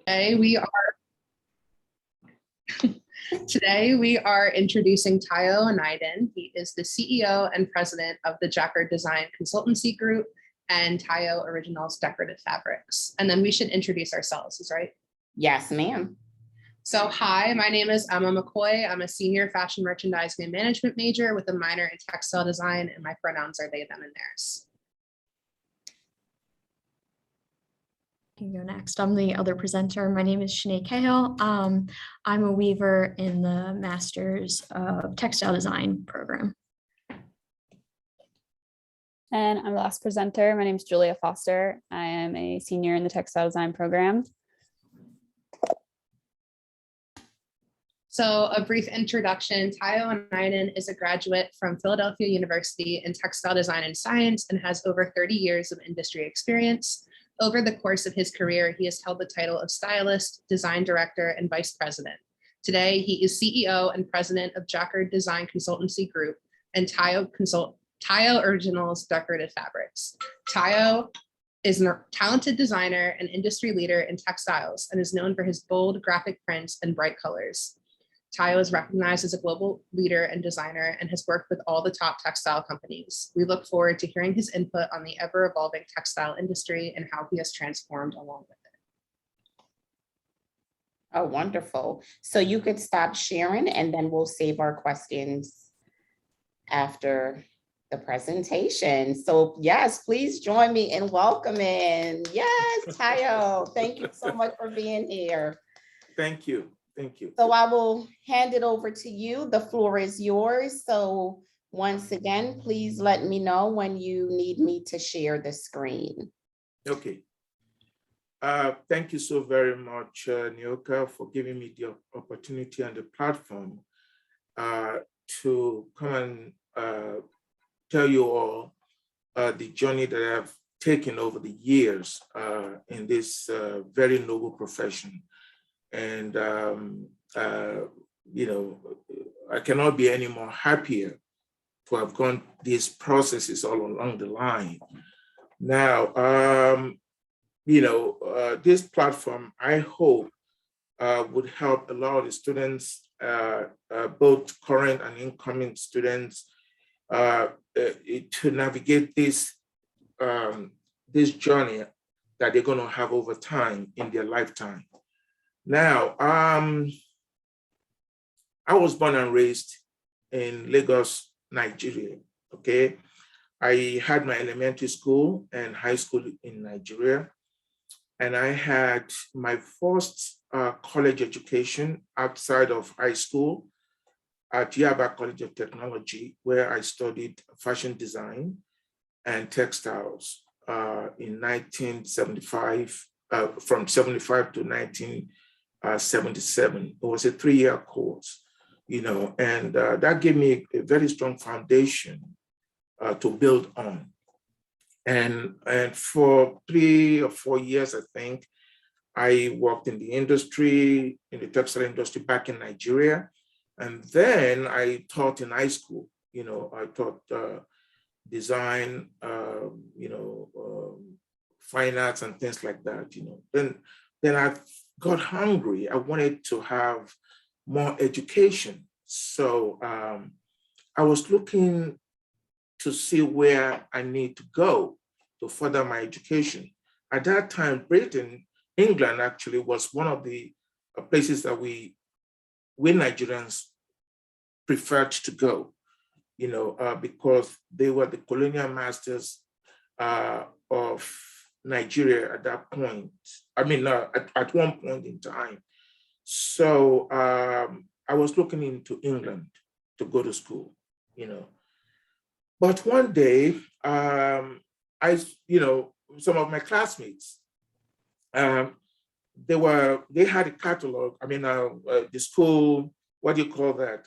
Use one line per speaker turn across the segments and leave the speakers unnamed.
Today we are Today we are introducing Onadein. He is the CEO and president of the Jacquard Design Consultancy Group and Tayo Originals Decorative Fabrics. And then we should introduce ourselves, is right?
Yes, ma'am.
So hi, my name is Emma McCoy. I'm a senior fashion merchandising and management major with a minor in textile design, and my pronouns are they, them, and theirs.
I can go next. I'm the other presenter. My name is Sinead Cahill. I'm a weaver in the Master's of Textile Design program.
And I'm the last presenter. My name is Julia Foster. I am a senior in the textile design program.
So a brief introduction, Onadein is a graduate from Philadelphia University in textile design and science and has over 30 years of industry experience. Over the course of his career, he has held the title of stylist, design director, and vice president. Today, he is CEO and president of Jacquard Design Consultancy Group and Tayo Originals Decorative Fabrics. Tayo is a talented designer and industry leader in textiles and is known for his bold graphic prints and bright colors. Tayo is recognized as a global leader and designer and has worked with all the top textile companies. We look forward to hearing his input on the ever-evolving textile industry and how he has transformed along with it.
Oh, wonderful. So you could stop sharing and then we'll save our questions after the presentation. So yes, please join me in welcoming. Yes, Tayo, thank you so much for being here.
Thank you. Thank you.
So I will hand it over to you. The floor is yours. So once again, please let me know when you need me to share the screen.
Okay. Thank you so very much, Nyoka, for giving me the opportunity and the platform to come and tell you all the journey that I've taken over the years in this very noble profession. And, you know, I cannot be any more happier to have gone these processes all along the line. Now, you know, this platform, I hope, would help a lot of the students, both current and incoming students, to navigate this, this journey that they're going to have over time in their lifetime. Now, I was born and raised in Lagos, Nigeria, okay? I had my elementary school and high school in Nigeria, and I had my first college education outside of high school at Yaba College of Technology, where I studied fashion design and textiles in 1975, from 75 to 1977. It was a 3-year course, you know, and that gave me a very strong foundation to build on. And for 3 or 4 years, I think, I worked in the industry, in the textile industry back in Nigeria. And then I taught in high school, you know, I taught design, you know, fine arts and things like that, you know. Then I got hungry. I wanted to have more education. So I was looking to see where I need to go to further my education. At that time, Britain, England actually was one of the places that we Nigerians preferred to go, you know, because they were the colonial masters of Nigeria at that point. I mean, at one point in time. So I was looking into England to go to school, you know. But one day, you know, some of my classmates, they had a catalog. I mean, the school, what do you call that?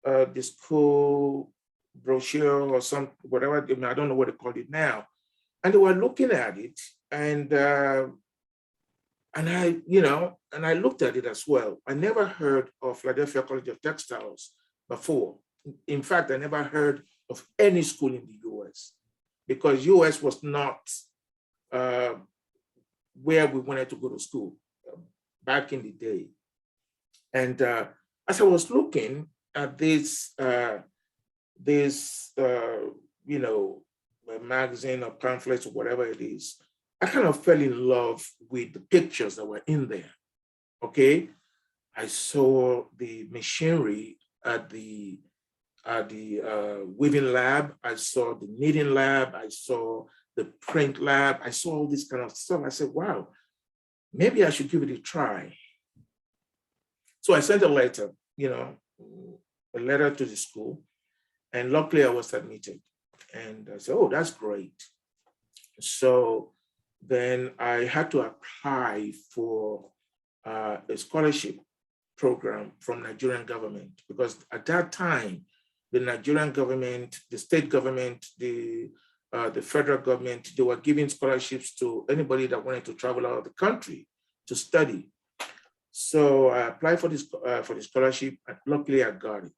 The school brochure or some, whatever, I mean, I don't know what they call it now. And they were looking at it, and I, you know, and I looked at it as well. I never heard of Philadelphia College of Textiles before. In fact, I never heard of any school in the US, because US was not where we wanted to go to school back in the day. And as I was looking at this, you know, magazine or pamphlets or whatever it is, I kind of fell in love with the pictures that were in there. Okay, I saw the machinery at the weaving lab. I saw the knitting lab. I saw the print lab. I saw all this kind of stuff. I said, wow, maybe I should give it a try. So I sent a letter, you know, a letter to the school, and luckily I was admitted. And I said, oh, that's great. So then I had to apply for a scholarship program from Nigerian government, because at that time, the Nigerian government, the state government, the federal government, they were giving scholarships to anybody that wanted to travel out of the country to study. So I applied for the scholarship, and luckily I got it.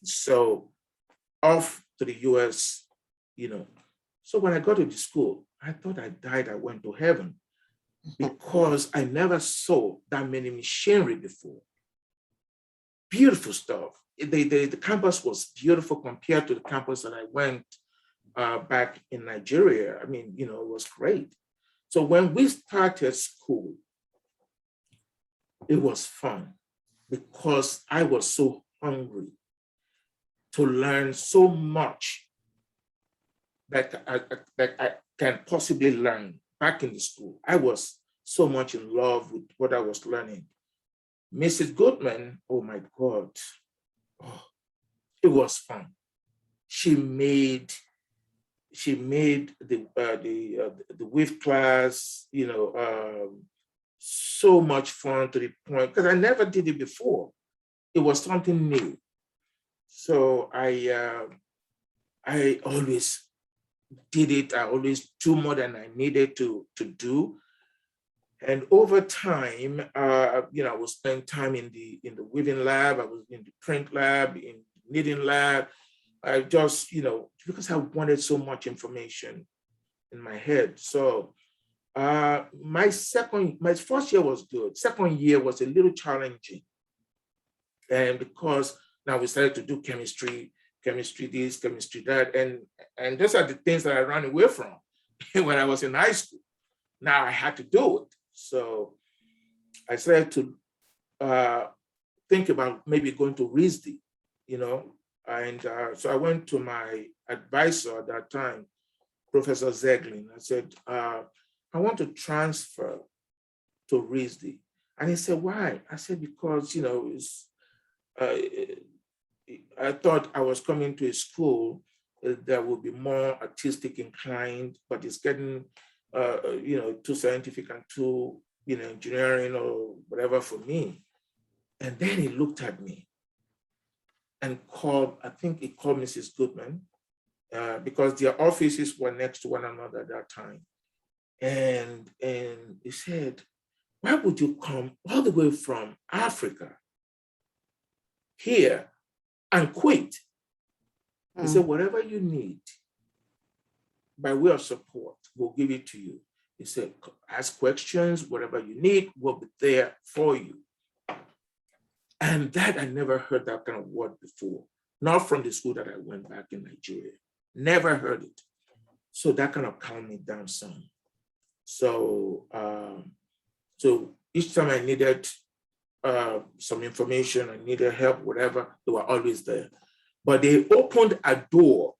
So off to the US, you know. So when I got to the school, I thought I died, I went to heaven, because I never saw that many machinery before. Beautiful stuff. The campus was beautiful compared to the campus that I went back in Nigeria. I mean, you know, it was great. So when we started school, it was fun because I was so hungry to learn so much that I can possibly learn back in the school. I was so much in love with what I was learning. Mrs. Goodman, oh my God, oh, it was fun. She made the WIF class, you know, so much fun, to the point, because I never did it before. It was something new. So I always did it. I always do more than I needed to do. And over time, you know, I would spend time in the weaving lab. I was in the print lab, in knitting lab. I just, you know, because I wanted so much information in my head. So my first year was good. Second year was a little challenging. And because now we started to do chemistry this, chemistry that, and those are the things that I ran away from when I was in high school. Now I had to do it. So I started to think about maybe going to RISD, you know, and so I went to my advisor at that time, Professor Zeglin. I said, I want to transfer to RISD. And he said, why? I said, because, you know, I thought I was coming to a school that would be more artistic inclined, but it's getting, you know, too scientific and too, you know, engineering or whatever for me. And then he looked at me and called, I think he called Mrs. Goodman, because their offices were next to one another at that time. And he said, why would you come all the way from Africa here and quit? He said, whatever you need by way of support, we'll give it to you. He said, ask questions, whatever you need, we'll be there for you. And that, I never heard that kind of word before, not from the school that I went back in Nigeria. Never heard it. So that kind of calmed me down some. So, so each time I needed some information, I needed help, whatever, they were always there. But they opened a door.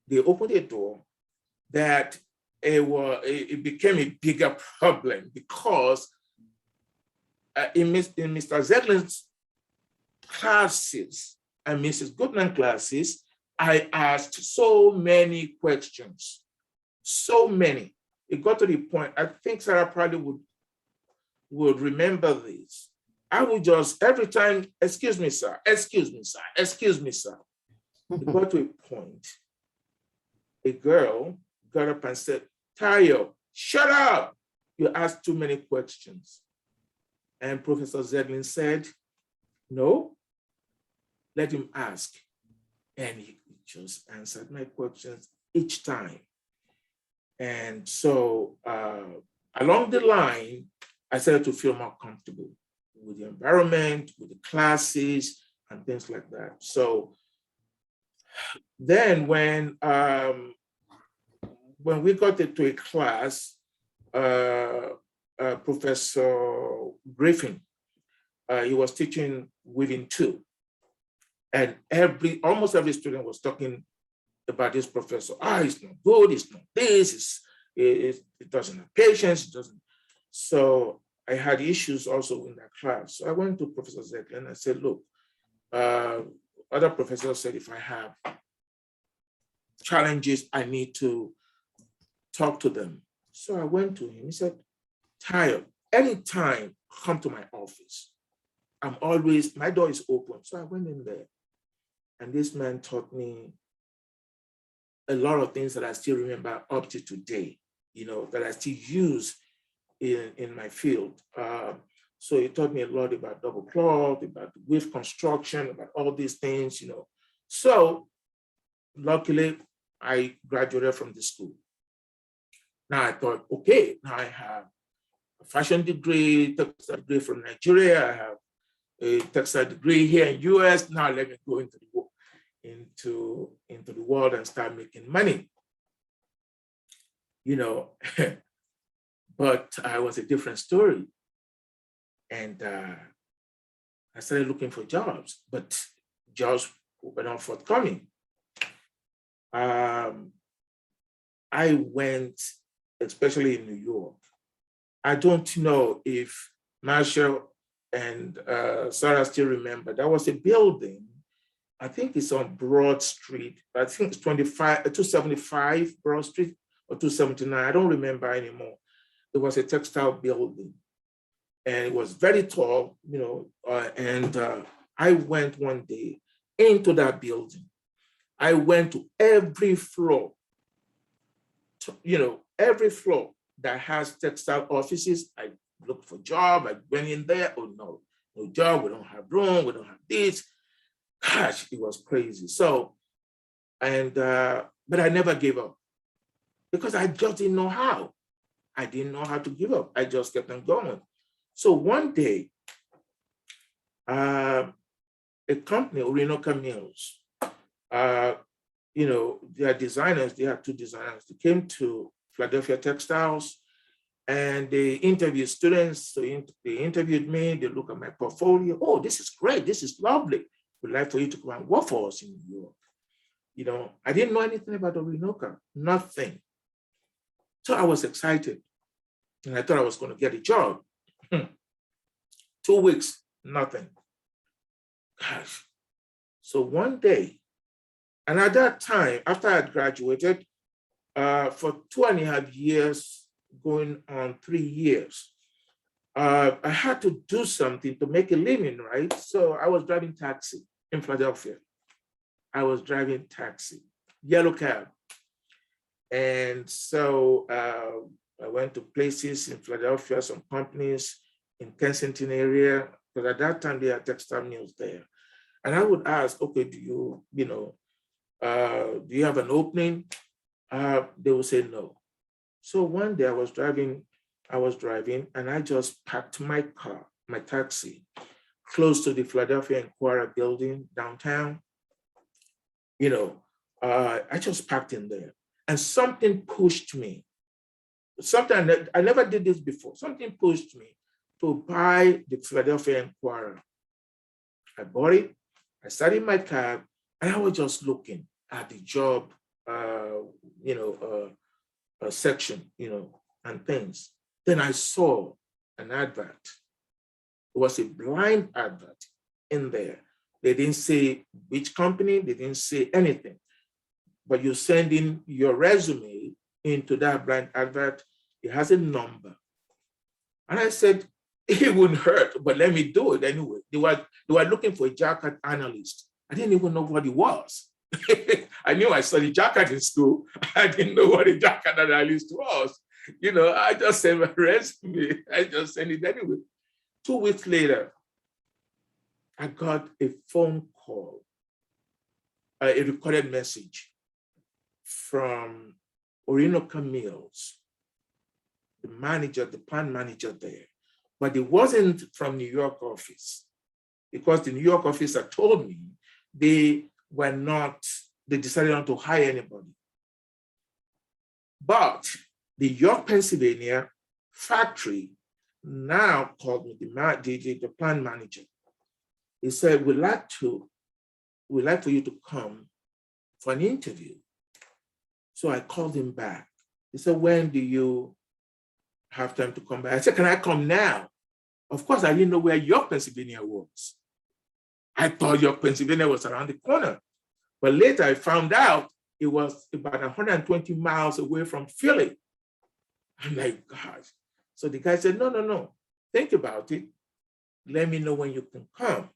They opened a door that it became a bigger problem, because in Mr. Zeglin's classes and Mrs. Goodman classes, I asked so many questions, so many. It got to the point, I think Sarah probably would remember this. I would just, every time, excuse me, sir, excuse me, sir, excuse me, sir. It got to a point, a girl got up and said, Tayo, shut up. You asked too many questions. And Professor Zeglin said, no, let him ask. And he just answered my questions each time. And so along the line, I started to feel more comfortable with the environment, with the classes, and things like that. So then when we got into a class, Professor Griffin, he was teaching weaving 2. And almost every student was talking about this professor. It's not good, it's not this, it doesn't have patience, it doesn't. So I had issues also in that class. So I went to Professor Zekler and I said, look, other professors said if I have challenges, I need to talk to them. So I went to him. He said, Tayo, anytime come to my office. My door is open. So I went in there. And this man taught me a lot of things that I still remember up to today, that I still use in my field. So he taught me a lot about double cloth, about weave construction, about all these things, So luckily, I graduated from the school. Now I thought, okay, now I have a fashion degree, textile degree from Nigeria. I have a textile degree here in US. Now let me go into the world and start making money. But I was a different story. And I started looking for jobs, but jobs were not forthcoming. I went, especially in New York. I don't know if Marshall and Sarah still remember, there was a building, I think it's on Broad Street. I think it's 275 Broad Street or 279. I don't remember anymore. It was a textile building and it was very tall, and I went one day into that building. I went to every floor, every floor that has textile offices. I looked for a job. I went in there. Oh, no job. We don't have room. We don't have this. Gosh, it was crazy. So, but I never gave up because I just didn't know how. I didn't know how to give up. I just kept on going. So one day, a company, Orinoco Mills, their designers, they had 2 designers. They came to Philadelphia Textiles and they interviewed students. So they interviewed me. They looked at my portfolio. Oh, this is great. This is lovely. We'd like for you to come and work for us in New York. I didn't know anything about Orinoco, nothing. So I was excited and I thought I was going to get a job. 2 weeks, nothing. Gosh. So one day, and at that time, after I had graduated, for 2.5 years, going on 3 years, I had to do something to make a living, right? So I was driving taxi in Philadelphia. I was driving taxi, yellow cab. And so I went to places in Philadelphia, some companies in Kensington area, because at that time they had textile mills there. And I would ask, okay, do you have an opening? They would say no. So one day I was driving and I just parked my car, my taxi, close to the Philadelphia Inquirer building downtown. I just parked in there and something pushed me. Something I never did this before. Something pushed me to buy the Philadelphia Inquirer. I bought it. I sat in my cab and I was just looking at the job, section, and things. Then I saw an advert. It was a blind advert in there. They didn't say which company, they didn't say anything. But you send in your resume into that blind advert, it has a number. And I said, it wouldn't hurt, but let me do it anyway. They were looking for a jacket analyst. I didn't even know what it was. I knew I studied jacket in school. I didn't know what a jacket analyst was. I just sent my resume. I just sent it anyway. 2 weeks later, I got a phone call, a recorded message from Orinoco Mills. the manager, the plant manager there, but it wasn't from New York office, because the New York office had told me they decided not to hire anybody. But the York, Pennsylvania factory now called me, the plant manager. He said, we'd like for you to come for an interview. So I called him back. He said, when do you have time to come back? I said, can I come now? Of course, I didn't know where York, Pennsylvania was. I thought York, Pennsylvania was around the corner. But later I found out it was about 120 miles away from Philly. I'm like, gosh. So the guy said, no. Think about it. Let me know when you can come.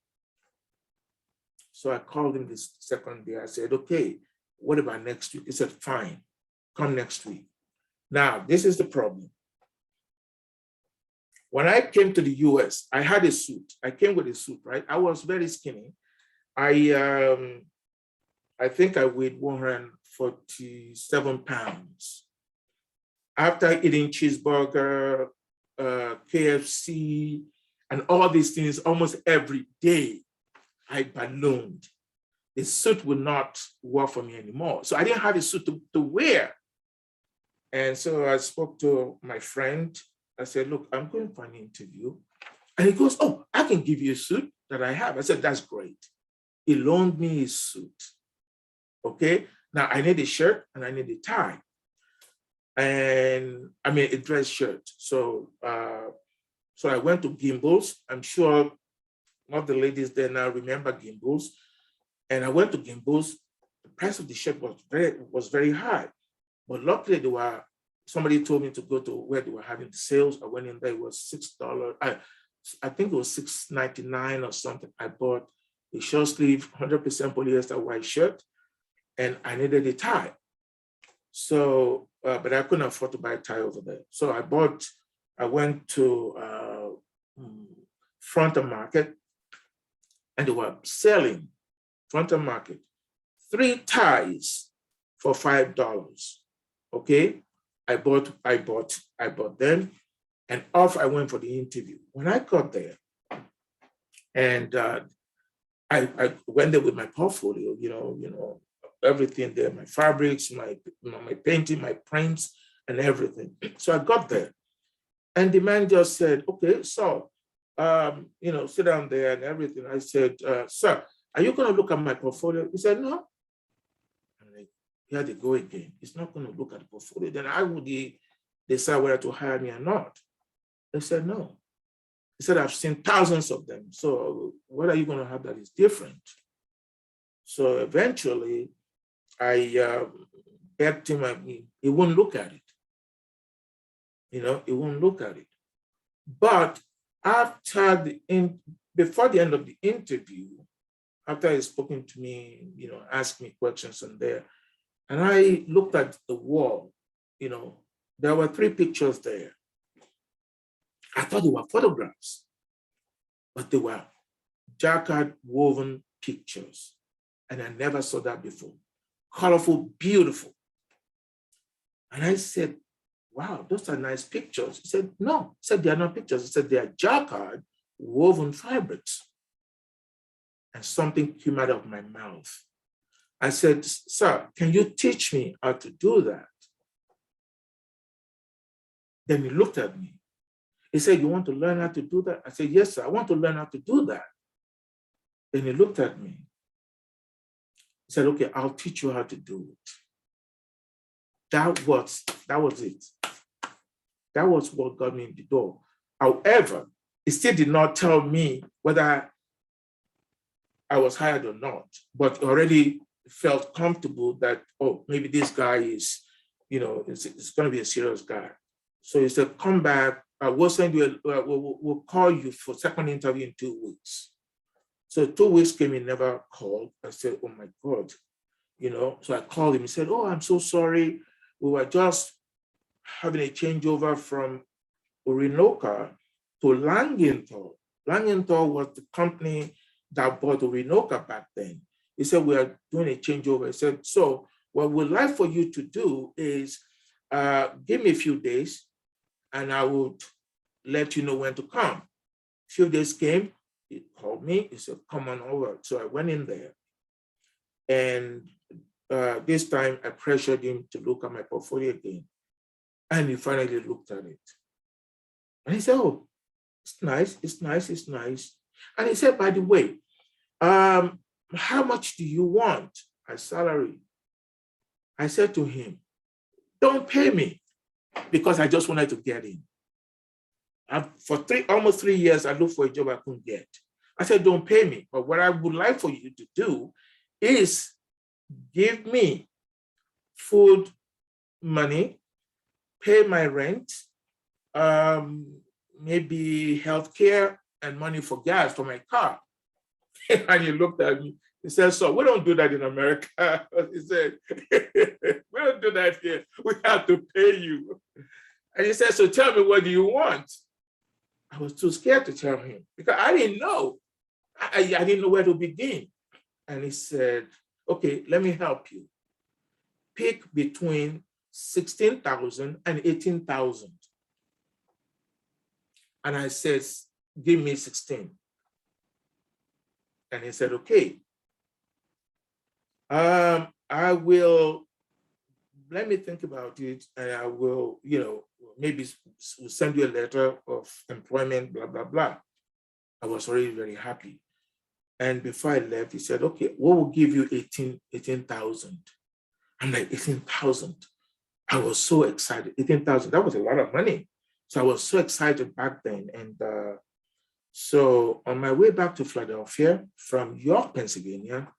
So I called him this second day. I said, okay, what about next week? He said, fine, come next week. Now, this is the problem. When I came to the US, I had a suit. I came with a suit, right? I was very skinny. I think I weighed 147 pounds. After eating cheeseburger, KFC, and all these things almost every day, I ballooned. The suit would not work for me anymore. So I didn't have a suit to wear. And so I spoke to my friend. I said, look, I'm going for an interview. And he goes, oh, I can give you a suit that I have. I said, that's great. He loaned me his suit. Okay. Now I need a shirt and I need a tie. And I mean, a dress shirt. So I went to Gimbals. I'm sure all the ladies there now remember Gimbals. And I went to Gimbals. The price of the shirt was very high. But luckily somebody told me to go to where they were having the sales. I went in there, it was $6. I think it was $6.99 or something. I bought a short sleeve, 100% polyester white shirt, and I needed a tie. So, but I couldn't afford to buy a tie over there. So I went to Frontal Market, and they were selling Frontal Market 3 ties for $5. Okay, I bought them, and off I went for the interview. When I got there, and I went there with my portfolio, everything there, my fabrics, my painting, my prints, and everything. So I got there, and the man just said, okay, so sit down there and everything. I said, sir, are you going to look at my portfolio? He said, no. I'm like, here they go again. He's not going to look at the portfolio. Then I would decide whether to hire me or not. They said, no. He said, I've seen thousands of them. So what are you going to have that is different? So eventually, I begged him, he wouldn't look at it. He wouldn't look at it. But before the end of the interview, after he spoken to me, asked me questions on there, and I looked at the wall, there were 3 pictures there. I thought they were photographs, but they were jacquard woven pictures. And I never saw that before. Colorful, beautiful. And I said, wow, those are nice pictures. He said, no. He said, they are not pictures. He said, they are jacquard woven fabrics. And something came out of my mouth. I said, sir, can you teach me how to do that? Then he looked at me. He said, you want to learn how to do that? I said, yes, sir, I want to learn how to do that. Then he looked at me. He said, okay, I'll teach you how to do it. That was it. That was what got me in the door. However, it still did not tell me whether I was hired or not, but already felt comfortable that, oh, maybe this guy is, it's going to be a serious guy. So he said, come back. We'll send you, we'll call you for second interview in 2 weeks. So 2 weeks came, he never called. I said, oh my God, So I called him. He said, oh, I'm so sorry. We were just having a changeover from Orinoco to Langenthal. Langenthal was the company that bought Orinoco back then. He said, we are doing a changeover. He said, so what we'd like for you to do is give me a few days, and I would let you know when to come. A few days came, he called me, he said, come on over. So I went in there. And this time I pressured him to look at my portfolio again. And he finally looked at it. And he said, oh, it's nice, it's nice, it's nice. And he said, by the way, how much do you want as salary? I said to him, don't pay me, because I just wanted to get in. For almost 3 years, I looked for a job I couldn't get. I said, don't pay me. But what I would like for you to do is give me food money, pay my rent, maybe healthcare, and money for gas for my car. And he looked at me. He said, so we don't do that in America. He said, we don't do that here. We have to pay you. And he said, so tell me, what do you want? I was too scared to tell him because I didn't know. I didn't know where to begin. And he said, okay, let me help you. Pick between 16,000 and 18,000. And I said, give me 16. And he said, okay. I will, let me think about it, and I will, maybe send you a letter of employment, blah, blah, blah. I was already very happy. And before I left, he said, okay, what will give you 18,000? I'm like, 18,000. I was so excited. 18,000, that was a lot of money. So I was so excited back then. And so on my way back to Philadelphia from York, Pennsylvania,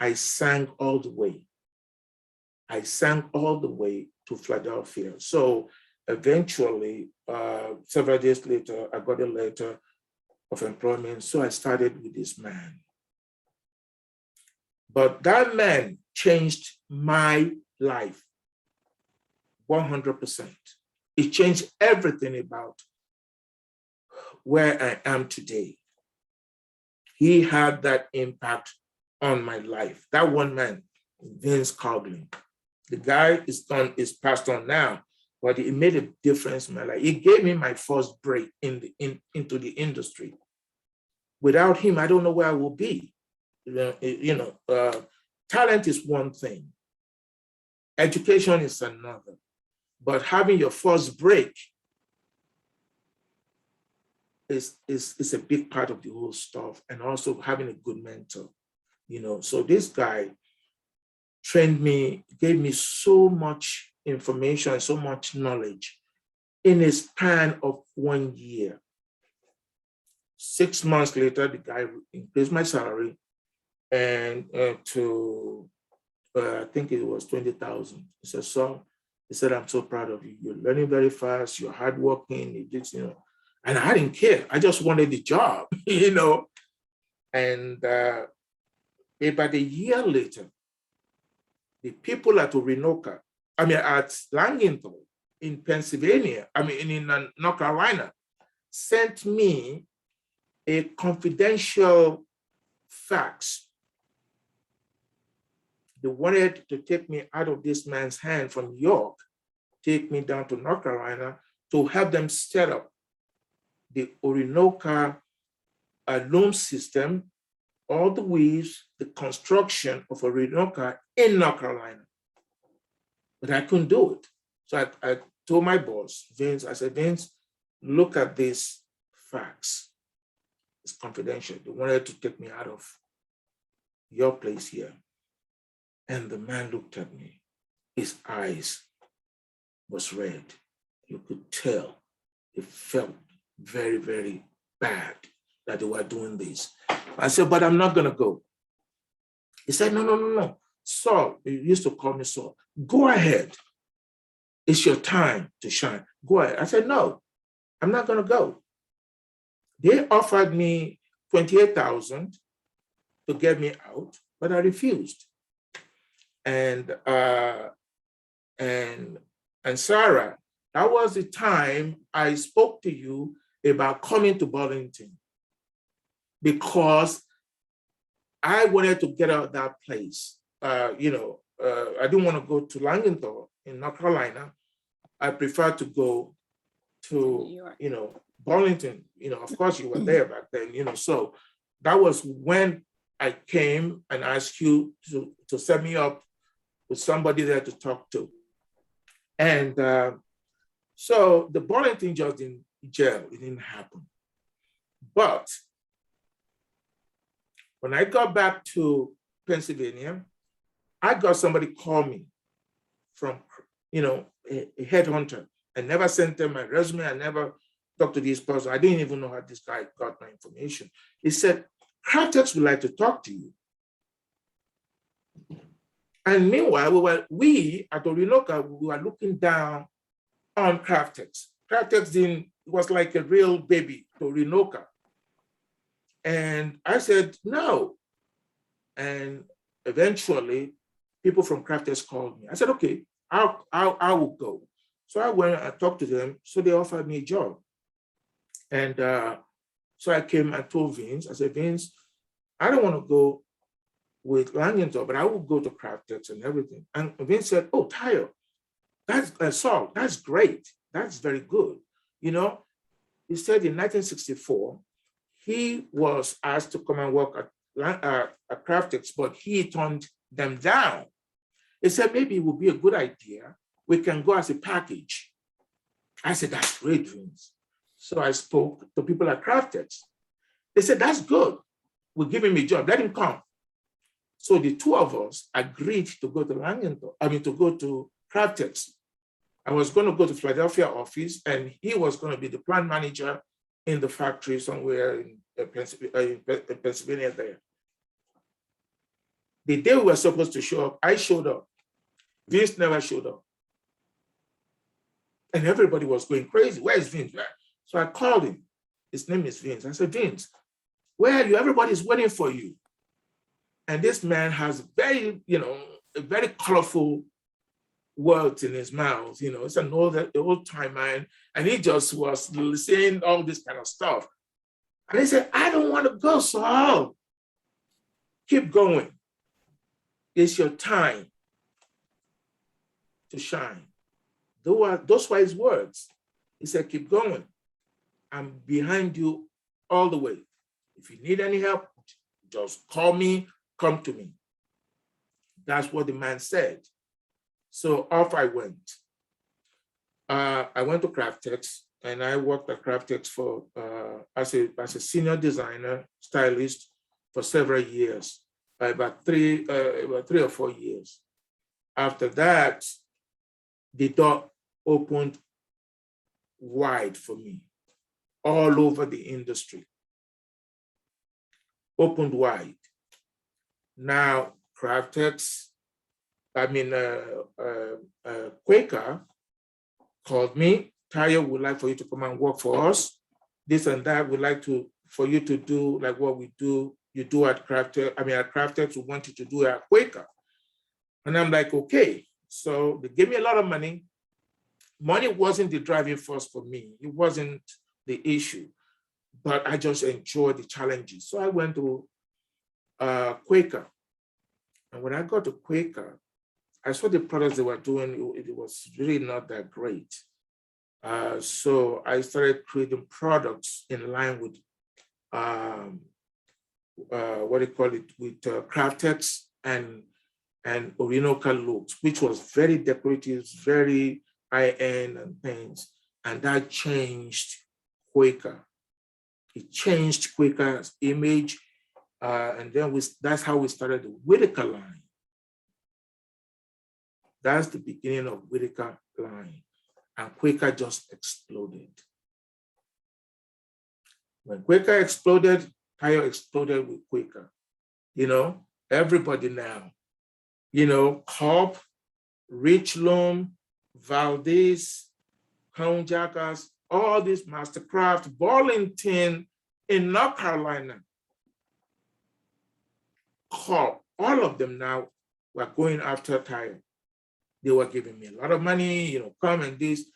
I sang all the way. I sang all the way to Philadelphia. So eventually, several days later, I got a letter of employment. So I started with this man. But that man changed my life 100%. It changed everything about where I am today. He had that impact on my life. That one man, Vince Coughlin, the guy is passed on now, but it made a difference in my life. He gave me my first break into the industry. Without him, I don't know where I will be. Talent is one thing. Education is another. But having your first break is a big part of the whole stuff, and also having a good mentor. So this guy trained me, gave me so much information, so much knowledge in a span of 1 year. 6 months later, the guy increased my salary and to, I think it was 20,000. He said, so, he said, I'm so proud of you. You're learning very fast, you're hardworking, you did, and I didn't care. I just wanted the job, And about a year later, the people at at Langenthal in Pennsylvania, in North Carolina, sent me a confidential fax. They wanted to take me out of this man's hand from York, take me down to North Carolina to help them set up the Orinoco loan system, all the weaves, the construction of Orinoco in North Carolina. But I couldn't do it. So I told my boss, Vince, I said, Vince, look at this fax. It's confidential. They wanted to take me out of your place here. And the man looked at me. His eyes was red. You could tell. It felt very, very bad that they were doing this. I said, but I'm not gonna go. He said, no. Saul, he used to call me Saul. Go ahead. It's your time to shine. Go ahead. I said, no, I'm not gonna go. They offered me 28,000 to get me out, but I refused. And Sarah, that was the time I spoke to you about coming to Burlington, because I wanted to get out of that place. I didn't want to go to Langenthal in North Carolina. I preferred to go
New
to,
York.
Burlington, of course you were there back then, so that was when I came and asked you to set me up with somebody there to talk to. And so the Burlington just didn't gel, it didn't happen. But when I got back to Pennsylvania, I got somebody call me from, a headhunter. I never sent them my resume. I never talked to this person. I didn't even know how this guy got my information. He said, Craftex would like to talk to you. And meanwhile, we at Orinoco, we were looking down on Craftex. Craftex was like a real baby to Orinoco. And I said, no. And eventually, people from Craftex called me. I said, okay, I will go. So I went and talked to them. So they offered me a job. And so I came and told Vince, I said, Vince, I don't want to go with Langenthal, but I will go to Craftex and everything. And Vince said, oh, Tayo, that's Saul, that's great. That's very good. He said in 1964, he was asked to come and work at Craftex, but he turned them down. He said, maybe it would be a good idea. We can go as a package. I said, that's great, Vince. So I spoke to people at Craftex. They said, that's good. We'll give him a job. Let him come. So the two of us agreed to go to to go to Craftex. I was going to go to Philadelphia office, and he was going to be the plant manager in the factory somewhere in Pennsylvania there. The day we were supposed to show up, I showed up. Vince never showed up. And everybody was going crazy. Where is Vince? So I called him. His name is Vince. I said, Vince, where are you? Everybody's waiting for you. And this man has very, a very colorful words in his mouth. It's an old time man. And he just was saying all this kind of stuff. And he said, I don't want to go, Saul. Keep going. It's your time to shine. Those were his words. He said, keep going. I'm behind you all the way. If you need any help, just call me, come to me. That's what the man said. So off I went. I went to Craftex, and I worked at Craftex for as a senior designer, stylist for several years, about three or 4 years. After that, the door opened wide for me, all over the industry. Opened wide. Now, Craftex, Quaker called me. Tayo would like for you to come and work for us. This and that, we'd like for you to do like what we do. You do at Craftex. At Craftex, we want you to do it at Quaker. And I'm like, okay. So they gave me a lot of money. Money wasn't the driving force for me. It wasn't the issue, but I just enjoyed the challenges. So I went to Quaker. And when I got to Quaker, I saw the products they were doing. It was really not that great. So I started creating products in line with with Craftex and Orinoco looks, which was very decorative, very high-end and things. And that changed Quaker. It changed Quaker's image. And then that's how we started the Whitaker line. That's the beginning of Whitaker line. And Quaker just exploded. When Quaker exploded, Tayo exploded with Quaker. Everybody now, Cobb, Richloom, Valdez, Crown Jackers, all these Mastercraft, Burlington in North Carolina, Cobb, all of them now were going after Tayo. They were giving me a lot of money, come and this.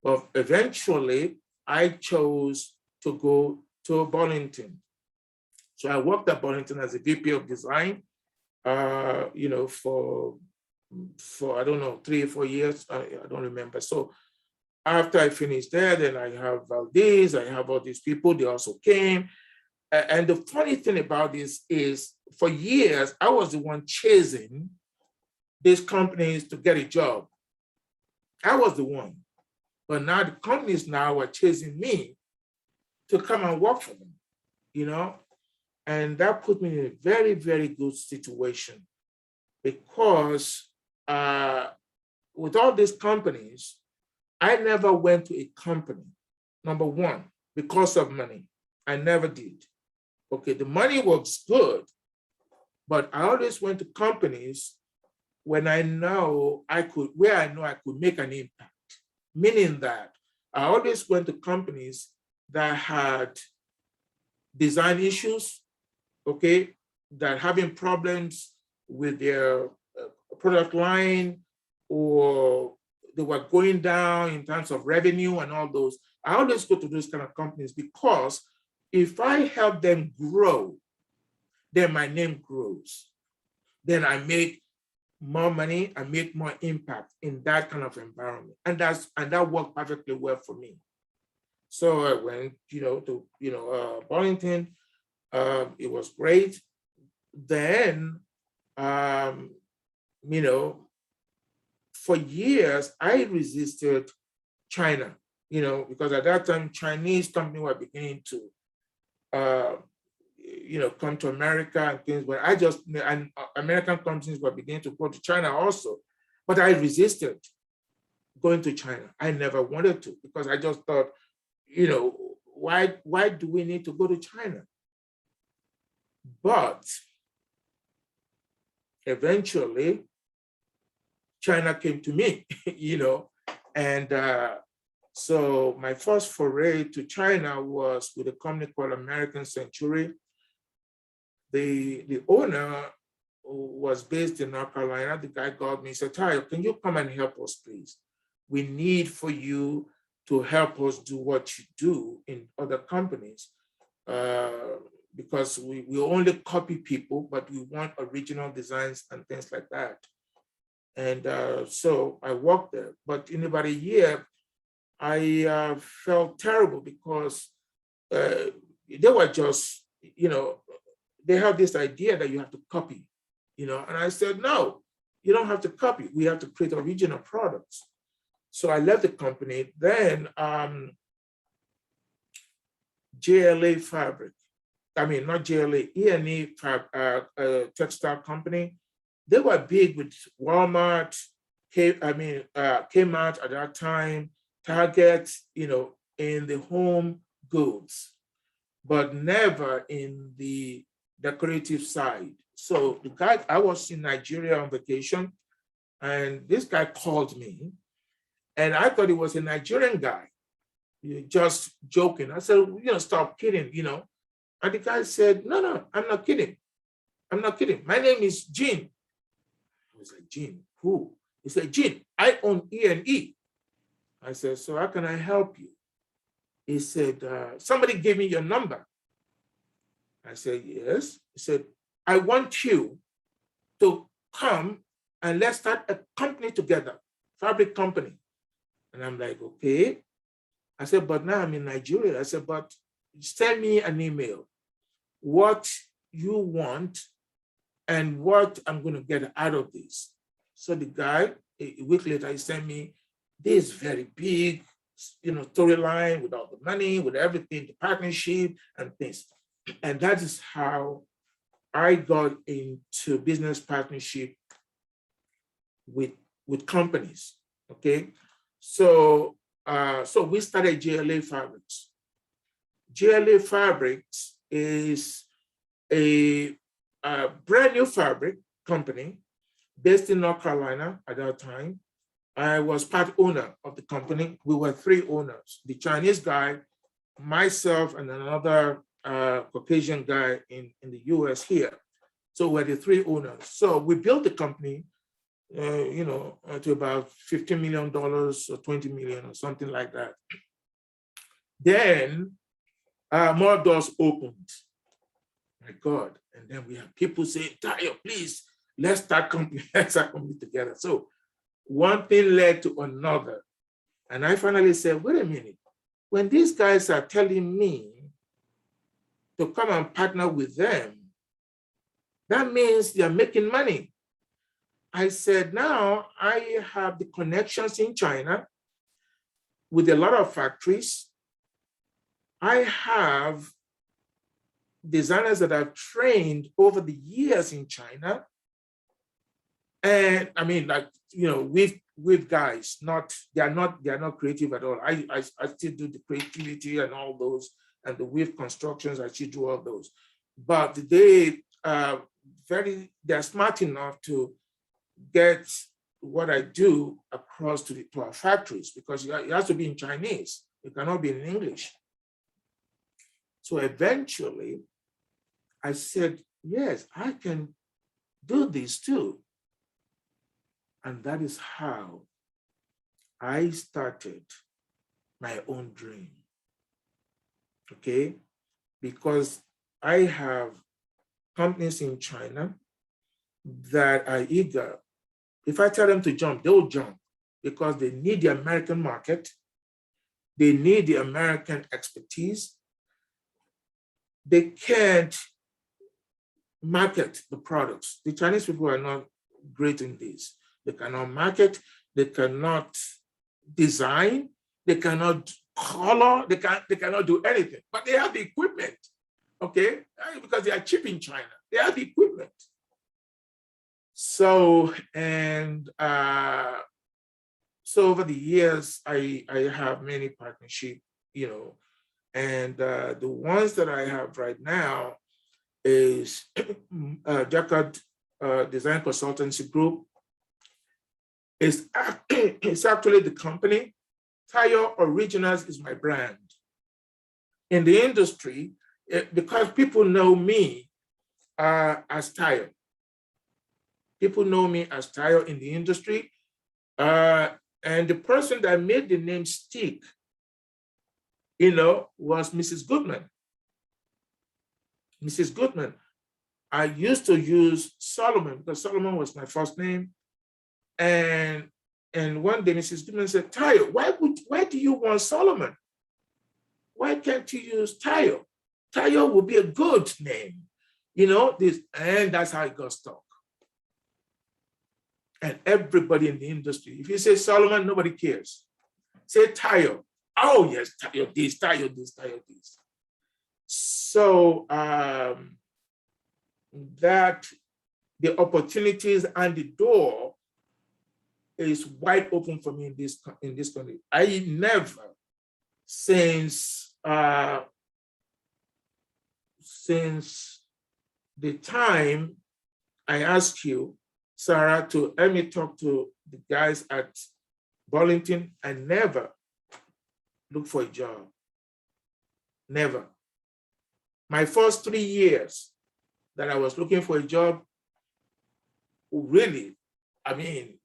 But eventually, I chose to go to Burlington. So I worked at Burlington as a VP of design, for I don't know, 3 or 4 years. I don't remember. So after I finished there, then I have Valdez, I have all these people, they also came. And the funny thing about this is for years, I was the one chasing these companies to get a job. I was the one. But now the companies now are chasing me to come and work for them, you know? And that put me in a very, very good situation because with all these companies, I never went to a company, number one, because of money. I never did. Okay, the money was good, but I always went to companies when I know I could, where I know I could make an impact. Meaning that I always went to companies that had design issues, okay, that having problems with their product line, or they were going down in terms of revenue and all those. I always go to those kind of companies because if I help them grow, then my name grows. Then I make more money, I make more impact in that kind of environment. And that worked perfectly well for me. So I went, to Burlington. It was great. Then, for years I resisted China, because at that time Chinese companies were beginning to, come to America and things. But and American companies were beginning to go to China also. But I resisted going to China. I never wanted to because I just thought, why do we need to go to China? But eventually, China came to me, and so my first foray to China was with a company called American Century. The owner was based in North Carolina. The guy called me and said, Tayo, can you come and help us, please? We need for you to help us do what you do in other companies. Because we only copy people, but we want original designs and things like that. And so I worked there. But in about a year, I felt terrible because they were just, they have this idea that you have to copy, and I said, no, you don't have to copy. We have to create original products. So I left the company. Then JLA Fabric, not JLA, E&E textile company. They were big with Walmart, Kmart at that time, Target, in the home goods, but never in the decorative side. So the guy, I was in Nigeria on vacation, and this guy called me, and I thought he was a Nigerian guy, just joking. I said, stop kidding, And the guy said, no, I'm not kidding. I'm not kidding. My name is Gene. I was like, Gene, who? He said, Gene, I own E&E. I said, so how can I help you? He said, somebody gave me your number. I said, yes. He said, I want you to come and let's start a company together, fabric company. And I'm like, okay. I said, but now I'm in Nigeria. I said, but send me an email, what you want and what I'm going to get out of this. So the guy, a week later, he sent me this very big, storyline with all the money, with everything, the partnership and things. And that is how I got into business partnership with companies. Okay, so we started JLA Fabrics. JLA Fabrics is a brand new fabric company based in North Carolina at that time. I was part owner of the company. We were 3 owners, the Chinese guy, myself, and another Caucasian guy in the US here. So we're the 3 owners. So we built the company, to about $15 million or 20 million or something like that. Then more doors opened. My God. And then we have people saying, Tayo, please, let's start company together. So one thing led to another. And I finally said, wait a minute, when these guys are telling me to come and partner with them, that means they're making money. I said, now I have the connections in China with a lot of factories. I have designers that I've trained over the years in China. And I mean, like, you know, with guys, they are not creative at all. I still do the creativity and all those, and the weave constructions, I still do all those. But they're smart enough to get what I do across to our factories, because it has to be in Chinese. It cannot be in English. So eventually I said, yes, I can do this too. And that is how I started my own dream. Okay? Because I have companies in China that are eager. If I tell them to jump, they'll jump, because they need the American market. They need the American expertise. They can't market the products. The Chinese people are not great in this. They cannot market, they cannot design, they cannot color, they cannot do anything, but they have the equipment, okay? Because they are cheap in China. They have the equipment. So, and so over the years, I have many partnerships, you know, and the ones that I have right now is Jackard Design Consultancy Group. It's actually the company. Tayo Originals is my brand. In the industry, because people know me as Tayo. People know me as Tayo in the industry. And the person that made the name stick, you know, was Mrs. Goodman. Mrs. Goodman. I used to use Solomon because Solomon was my first name. And one day Mrs. Goodman said, Tayo, why do you want Solomon? Why can't you use Tayo? Tayo would be a good name, you know, and that's how it got stuck. And everybody in the industry, if you say Solomon, nobody cares. Say Tayo. Oh yes, Tayo this, Tayo this, Tayo this. So that the opportunities and the door is wide open for me in this country. I never, since the time I asked you, Sarah, to let me talk to the guys at Burlington, I never looked for a job. Never. My first 3 years that I was looking for a job, really, I mean,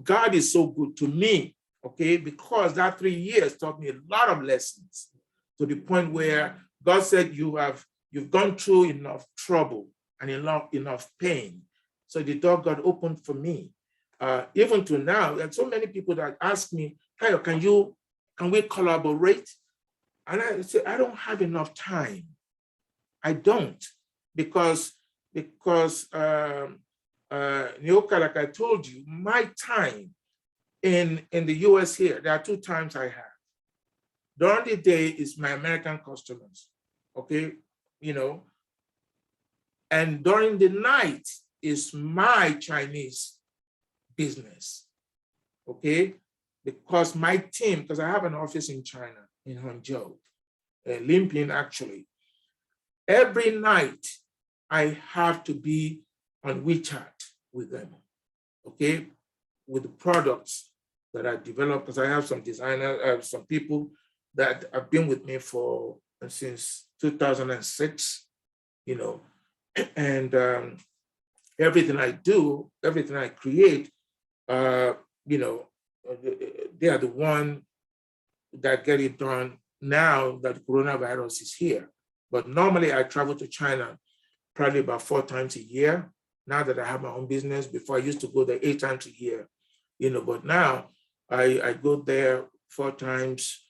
God is so good to me, okay? Because that 3 years taught me a lot of lessons, to the point where God said, you've gone through enough trouble and enough pain. So the door got opened for me. Even to now, there are so many people that ask me, Tayo, can we collaborate? And I say, I don't have enough time. I don't, because Nyoka, like I told you, my time in the US here, there are 2 times I have. During the day is my American customers, okay, you know, and during the night is my Chinese business, okay, because my team, because I have an office in China, in Hangzhou, Limping actually, every night I have to be on WeChat with them, okay, with the products that I developed, because I have some designers, some people that have been with me since 2006, you know, and everything I do, everything I create, you know, they are the one that get it done now that coronavirus is here. But normally I travel to China probably about 4 times a year. Now that I have my own business, before I used to go there 8 times a year, you know, but now I go there 4 times.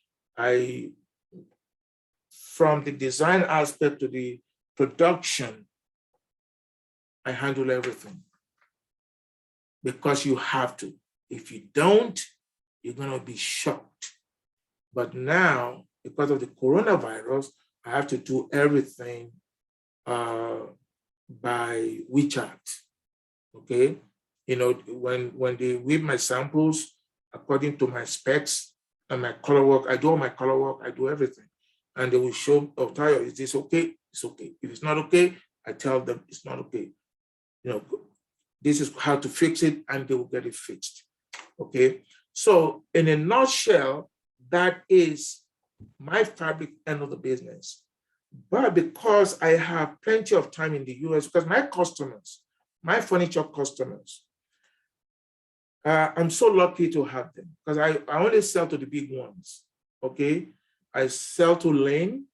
From the design aspect to the production, I handle everything because you have to. If you don't, you're gonna be shocked. But now, because of the coronavirus, I have to do everything by WeChat. Okay, when they read my samples according to my specs and my color work, I do all my color work, I do everything, and they will show, oh, Tayo, is this okay? It's okay. If it's not okay, I tell them it's not okay. This is how to fix it, and they will get it fixed. Okay, so in a nutshell, that is my fabric end of the business. But because I have plenty of time in the US, because my customers, my furniture customers, I'm so lucky to have them because I only sell to the big ones. Okay, I sell to Lane,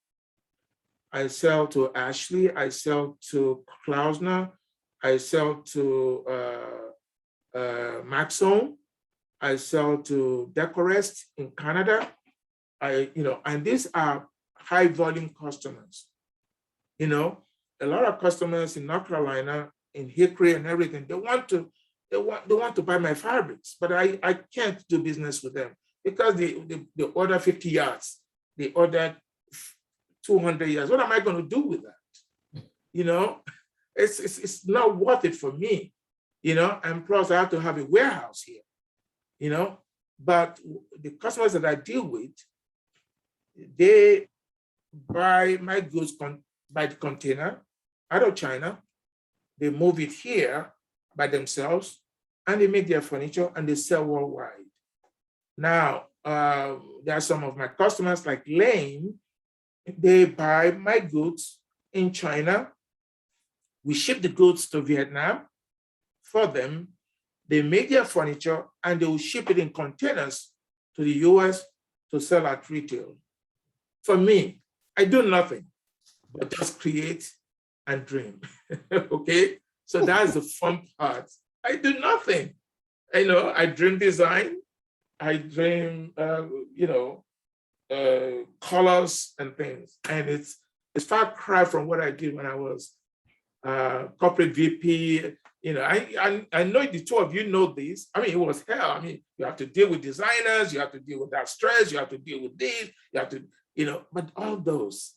I sell to Ashley, I sell to Klausner, I sell to Maxone, I sell to Decorest in Canada. And these are high volume customers. A lot of customers in North Carolina, in Hickory and everything, they want to buy my fabrics, but I can't do business with them because they order 50 yards, they order 200 yards. What am I going to do with that? It's not worth it for me. And plus I have to have a warehouse here. But the customers that I deal with, they buy my goods by the container out of China. They move it here by themselves, and they make their furniture and they sell worldwide. Now, there are some of my customers like Lane. They buy my goods in China. We ship the goods to Vietnam for them. They make their furniture and they will ship it in containers to the US to sell at retail. For me, I do nothing but just create and dream. Okay, so that's the fun part. I do nothing. I dream design. I dream, colors and things. And it's far cry from what I did when I was corporate VP. I know the two of you know this. I mean, it was hell. I mean, you have to deal with designers, you have to deal with that stress, you have to deal with this, you have to, but all those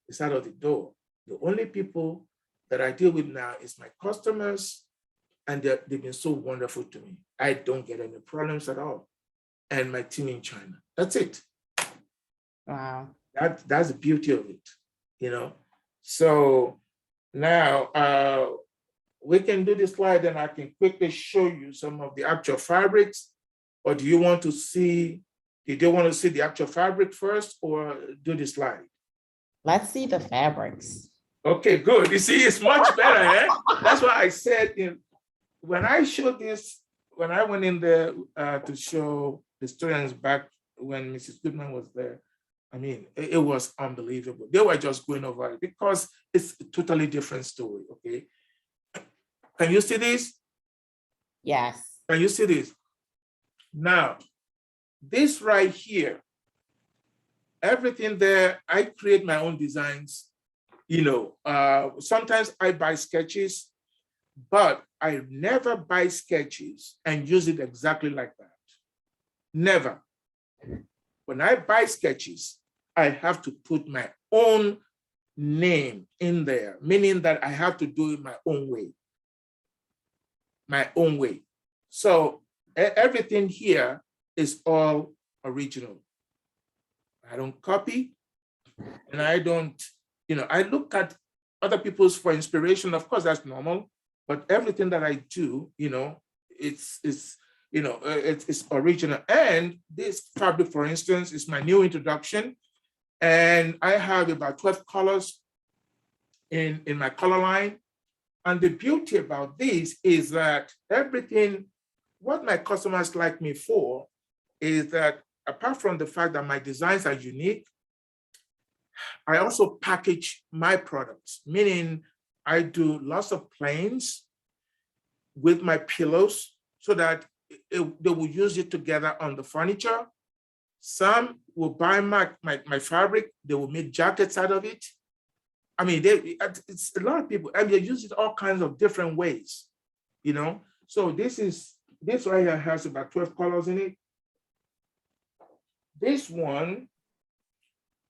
is out of the door. The only people that I deal with now is my customers, and they've been so wonderful to me. I don't get any problems at all. And my team in China. That's it.
Wow.
That's the beauty of it, So now we can do this slide and I can quickly show you some of the actual fabrics. Or do you want to see, did you want to see the actual fabric first or do the slide?
Let's see the fabrics.
Okay, good. You see, it's much better. That's why I said, when I showed this, when I went in there to show the students back when Mrs. Goodman was there, I mean, it was unbelievable. They were just going over it because it's a totally different story, okay? Can you see this?
Yes.
Can you see this? Now, this right here, everything there, I create my own designs. Sometimes I buy sketches, but I never buy sketches and use it exactly like that. Never. When I buy sketches, I have to put my own name in there, meaning that I have to do it my own way. My own way. So everything here is all original. I don't copy, and I don't, I look at other people's for inspiration. Of course, that's normal, but everything that I do, it's original. And this fabric, for instance, is my new introduction. And I have about 12 colors in my color line. And the beauty about this is that everything, what my customers like me for is that apart from the fact that my designs are unique, I also package my products, meaning I do lots of planes with my pillows so that they will use it together on the furniture. Some will buy my fabric. They will make jackets out of it. I mean, it's a lot of people, and they use it all kinds of different ways, you know? So this right here has about 12 colors in it. This one,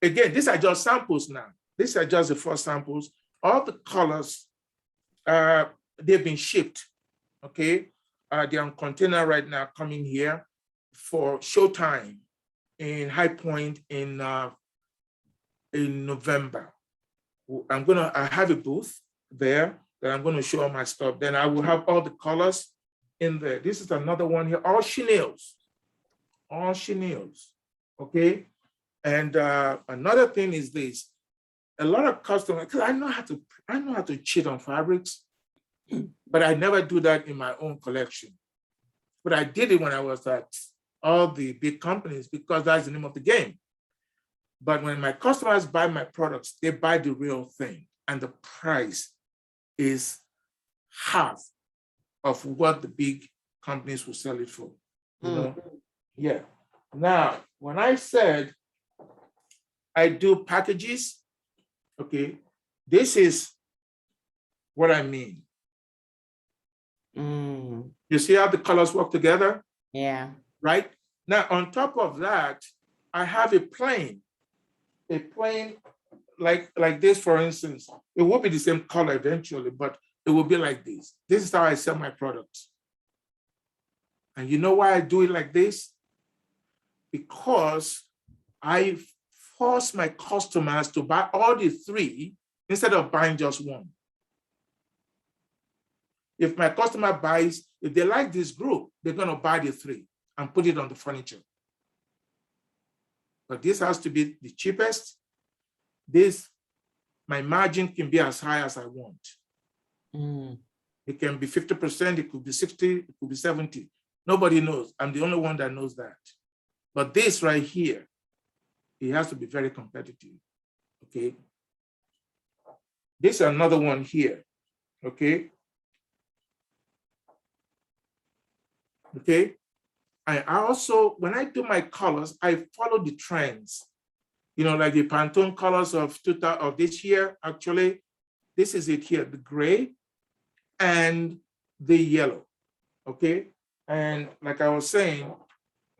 again, these are just samples now. These are just the first samples. All the colors, they've been shipped, okay? They're on container right now coming here for showtime in High Point in November. I have a booth there that I'm gonna show all my stuff. Then I will have all the colors in there. This is another one here, all chenilles, okay? And another thing is this, a lot of customers, because I know how to cheat on fabrics, but I never do that in my own collection. But I did it when I was at all the big companies because that's the name of the game. But when my customers buy my products, they buy the real thing, and the price is half of what the big companies will sell it for. You know? Yeah. Now, when I said I do packages, okay, this is what I mean. You see how the colors work together?
Yeah.
Right? Now, on top of that, I have a plane like this, for instance. It will be the same color eventually, but it will be like this. This is how I sell my products. And you know why I do it like this? Because I force my customers to buy all the three instead of buying just one. If my customer buys, if they like this group, they're gonna buy the three and put it on the furniture. But this has to be the cheapest. My margin can be as high as I want. It can be 50%, it could be 60, it could be 70. Nobody knows. I'm the only one that knows that. But this right here, it has to be very competitive, okay? This is another one here, okay? Okay, I also, when I do my colors, I follow the trends. You know, like the Pantone colors of this year, actually, this is it here, the gray and the yellow, okay? And like I was saying,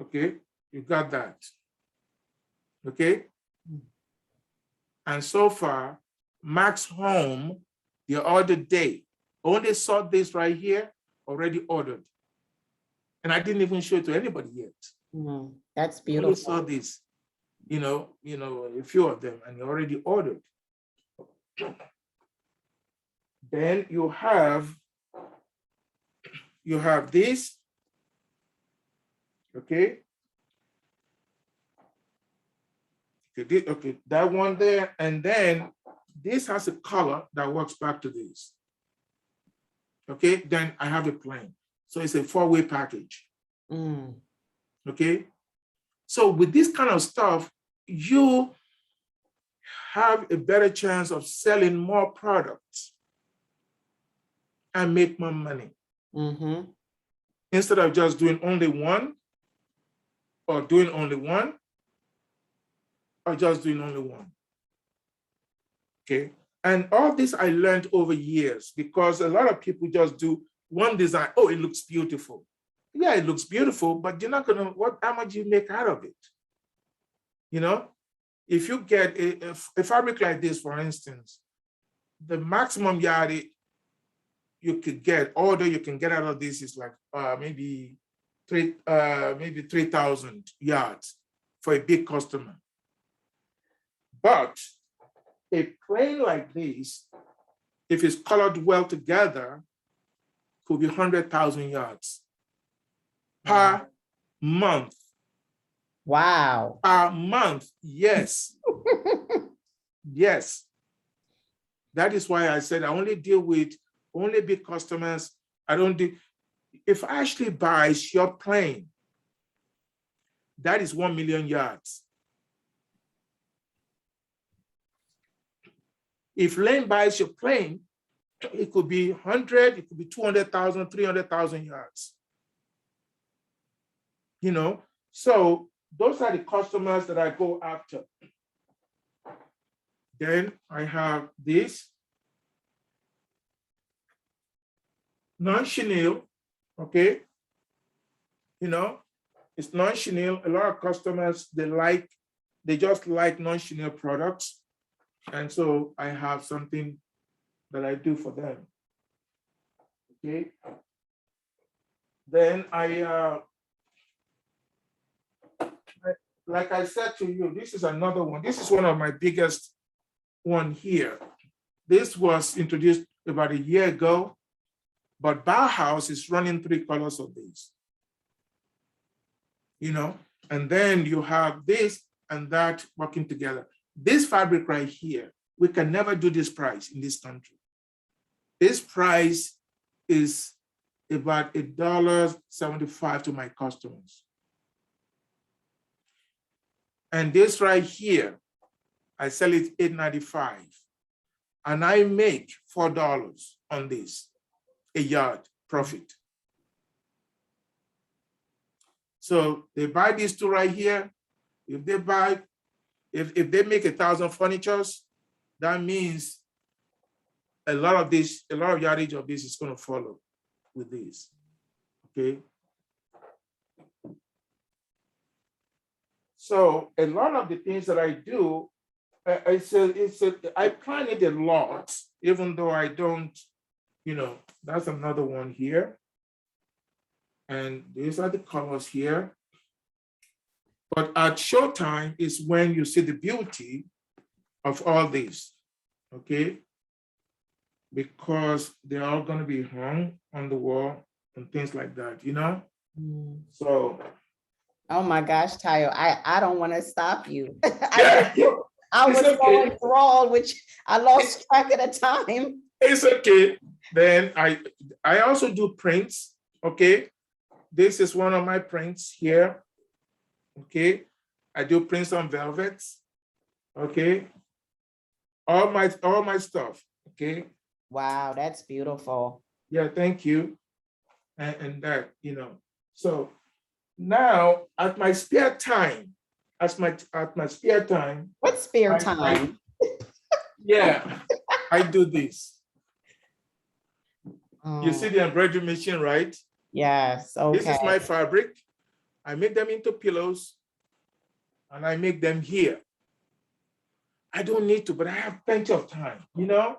okay, you got that, okay? And so far, Max Home, the other day, only saw this right here, already ordered. And I didn't even show it to anybody yet.
That's beautiful.
Only saw this, you know, a few of them, and you already ordered. Then you have this, okay? Okay, that one there, and then this has a color that works back to this. Okay, then I have a plain. So it's a 4-way package. Okay, so with this kind of stuff, you have a better chance of selling more products and make more money. Instead of just doing only one, or doing only one, or just doing only one. Okay, and all this I learned over years, because a lot of people just do one design. Oh, it looks beautiful. Yeah, it looks beautiful, but you're not gonna, how much you make out of it? You know, if you get a fabric like this, for instance, the maximum yard you could get, order you can get out of this is like maybe 3,000 yards for a big customer. But a plain like this, if it's colored well together, could be 100,000 yards per month.
Wow.
Per month, yes. Yes. That is why I said I only deal with only big customers. I don't do, if Ashley buys your plane, that is 1 million yards. If Lane buys your plane, it could be 100, it could be 200,000, 300,000 yards. you know. So those are the customers that I go after. Then I have this non-chenille, okay? You know, it's non-chenille. A lot of customers, they just like non-chenille products. And so I have something that I do for them. Okay. Then like I said to you, this is another one. This is one of my biggest one here. This was introduced about a year ago, but Bauhaus is running 3 colors of these. You know, and then you have this and that working together. This fabric right here, we can never do this price in this country. This price is about $1.75 to my customers. And this right here, I sell it $8.95. And I make $4 on this, a yard profit. So they buy these 2 right here. If they buy, if they make 1,000 furnitures, that means a lot of yardage of this is going to follow with this. Okay. So a lot of the things that I do, I plan it a lot, even though I don't, you know, that's another one here. And these are the colors here. But at showtime is when you see the beauty of all these, okay? Because they're all gonna be hung on the wall and things like that, you know? So.
Oh my gosh, Tayo, I don't want to stop you.
Yeah,
I was
okay.
so enthralled, which I lost track of the time.
It's okay. Then I also do prints, okay? This is one of my prints here, okay? I do prints on velvets, okay? All my stuff, okay?
Wow, that's beautiful.
Yeah, thank you. And that, you know, so now at my spare time, What
spare time?
Yeah, I do this. You see
Oh,
the embroidery machine, right?
yes, okay.
This is my fabric. I make them into pillows and I make them here. I don't need to, but I have plenty of time, you know?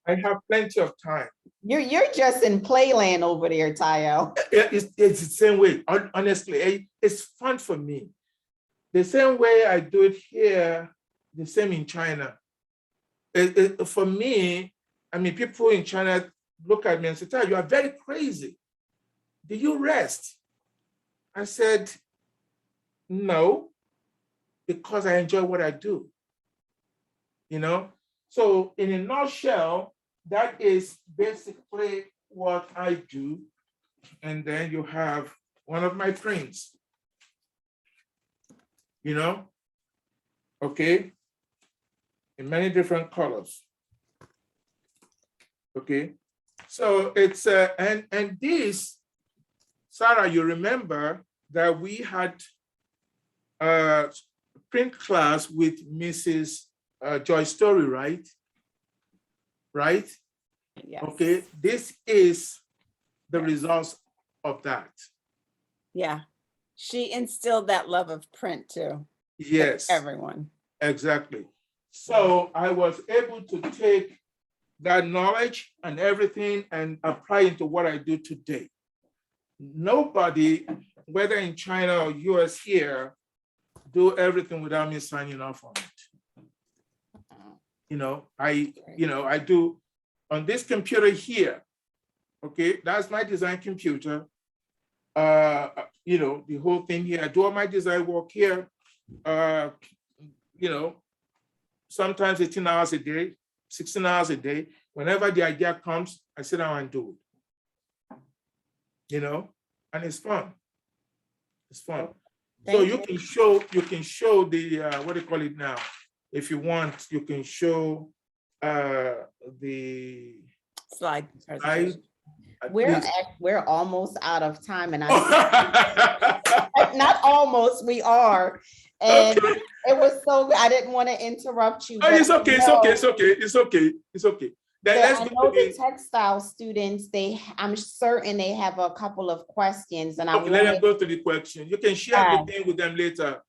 I have plenty of time.
You're just in playland over there, Tayo.
It's the same way, honestly, it's fun for me. The same way I do it here, the same in China. For me, I mean, people in China look at me and say, Tayo, you are very crazy. Do you rest? I said, no, because I enjoy what I do, you know? So in a nutshell, that is basically what I do. And then you have one of my prints, you know? Okay, in many different colors. Okay, so it's, and this, Sarah, you remember that we had a print class with Mrs. Joy Story, right? Right?
Yes.
Okay, this is the results of that.
Yeah. She instilled that love of print too.
Yes.
Everyone.
Exactly. So I was able to take that knowledge and everything and apply into what I do today. Nobody, whether in China or US here, do everything without me signing off on it. You know, I do on this computer here. Okay, that's my design computer. You know, the whole thing here. I do all my design work here. You know, sometimes 18 hours a day, 16 hours a day. Whenever the idea comes, I sit down and do it. You know, and it's fun. It's fun. So you can show the what do you call it now? If you want, you can show the
Slide.
Please.
We're almost out of time, and not almost, we are. And
Okay.
it was so good. I didn't want to interrupt you.
Oh,
but
it's okay,
I
it's
know
okay, it's okay, it's okay, it's okay. Then
that
let's
I
go
know
to
the
the,
textile students, I'm certain they have a couple of questions, and I
okay, let them
wanted,
go to the question. You can share the thing with them later,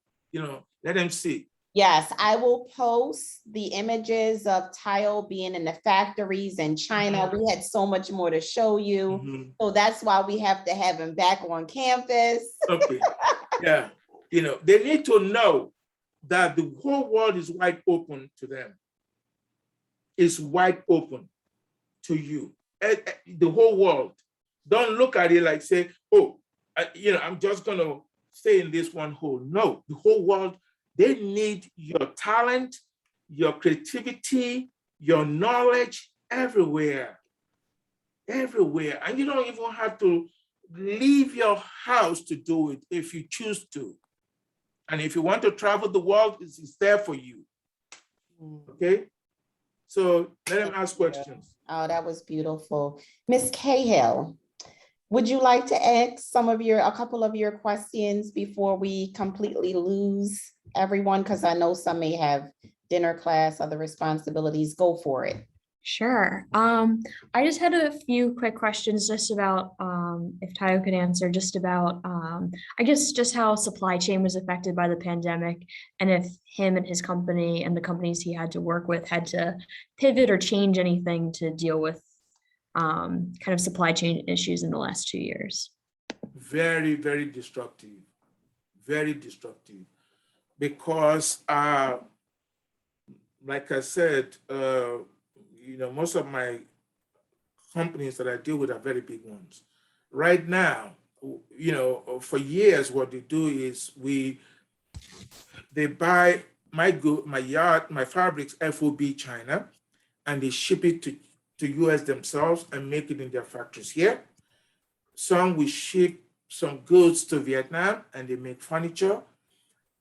let them see.
yes, I will post the images of tile being in the factories in China. We had so much more to show you.
Mhm.
So that's why we have to have him back on campus.
Okay, yeah, they need to know that the whole world is wide open to them. It's wide open to you. The whole world. Don't look at it like say, oh, I'm just gonna stay in this one hole. No, the whole world, they need your talent, your creativity, your knowledge everywhere. Everywhere. And you don't even have to leave your house to do it if you choose to. And if you want to travel the world, it's there for you. Okay? So let them ask questions.
Oh, that was beautiful. Ms. Cahill, would you like to ask a couple of your questions before we completely lose everyone? Because I know some may have dinner class, other responsibilities. Go for it.
Sure. I just had a few quick questions just about, if Tayo could answer, just about, I guess just how supply chain was affected by the pandemic, and if him and his company and the companies he had to work with had to pivot or change anything to deal with kind of supply chain issues in the last 2 years.
Very, very destructive. Very destructive. Because, like I said, most of my companies that I deal with are very big ones. Right now, for years, what they do is they buy my fabrics FOB China, and they ship it to US themselves and make it in their factories here. Some will ship some goods to Vietnam and they make furniture,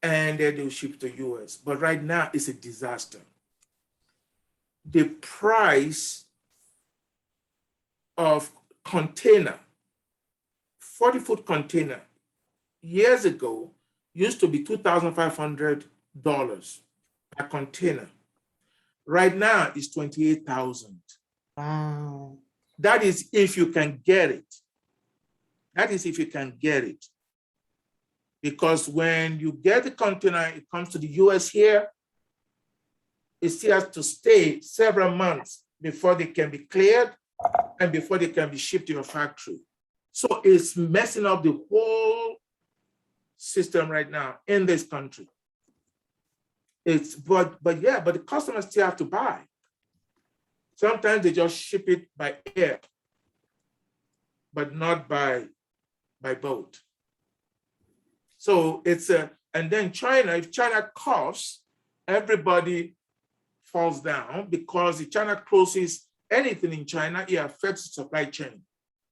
and then they'll ship to US. But right now, it's a disaster. The price of container, 40-foot container, years ago used to be $2,500 a container. Right now, it's $28,000.
Wow.
That is if you can get it. That is if you can get it. Because when you get the container, it comes to the US here, it still has to stay several months before they can be cleared and before they can be shipped to your factory. So it's messing up the whole system right now in this country. But the customers still have to buy. Sometimes they just ship it by air, but not by boat. So and then China, if China coughs, everybody falls down, because if China closes anything in China, it affects the supply chain.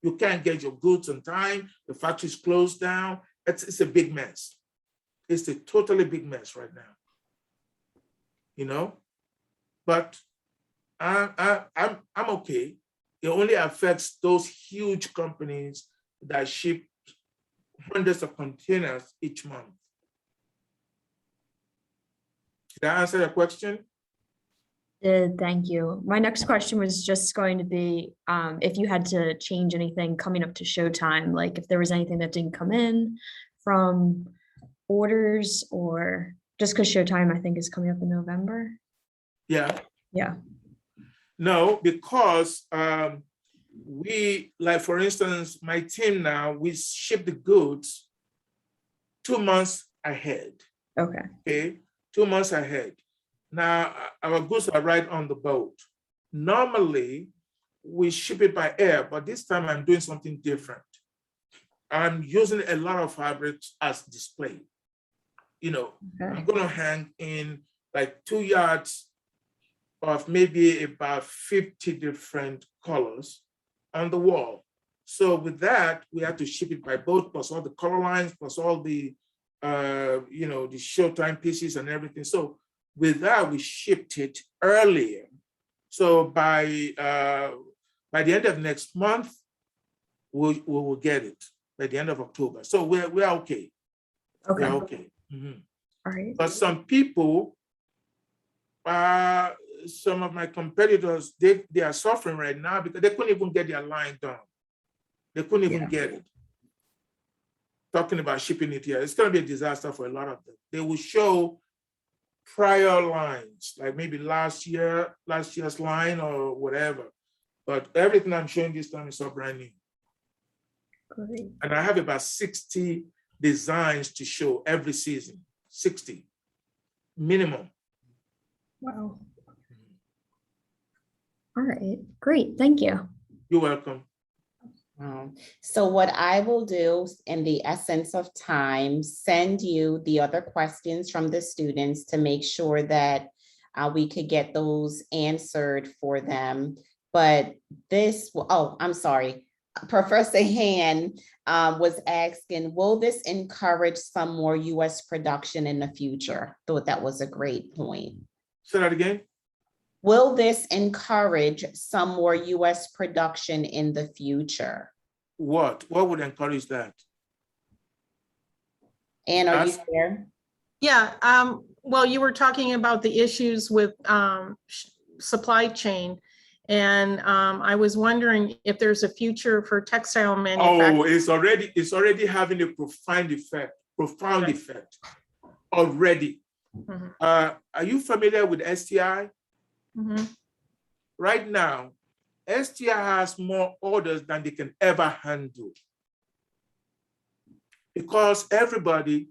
You can't get your goods on time, the factories closed down. It's a big mess. It's a totally big mess right now. But I'm okay. It only affects those huge companies that ship hundreds of containers each month. Did I answer your question?
Thank you. My next question was just going to be if you had to change anything coming up to showtime, like if there was anything that didn't come in from orders, or just because showtime I think is coming up in November.
Yeah.
Yeah.
No, because like for instance, my team now, we ship the goods 2 months ahead. Okay, 2 months ahead. Now, our goods are right on the boat. Normally, we ship it by air, but this time I'm doing something different. I'm using a lot of fabrics as display. I'm going to hang in like 2 yards of maybe about 50 different colors on the wall. So with that, we have to ship it by boat, plus all the color lines, plus all the, the showtime pieces and everything. So with that, we shipped it earlier. So by the end of next month, we will get it by the end of October. So we're okay.
Okay.
We're okay. Mhm.
All right.
But some people, some of my competitors, they are suffering right now because they couldn't even get their line done. They couldn't even get it. Talking about shipping it here, it's going to be a disaster for a lot of them. They will show prior lines, like maybe last year's line or whatever. But everything I'm showing this time is all brand new.
Great.
And I have about 60 designs to show every season, 60 minimum.
Wow. All right. Great. Thank you.
You're welcome.
So what I will do in the essence of time, send you the other questions from the students to make sure that we could get those answered for them. But this, oh, I'm sorry. Professor Han was asking, will this encourage some more US production in the future? Thought that was a great point.
Say that again.
Will this encourage some more US production in the future?
What would encourage that?
Anne, are you there?
Yeah, well, you were talking about the issues with supply chain. And I was wondering if there's a future for textile manufacturing.
Oh, it's already having a profound effect already.
Mhm.
Are you familiar with STI?
Mhm.
Right now, STI has more orders than they can ever handle. Because everybody,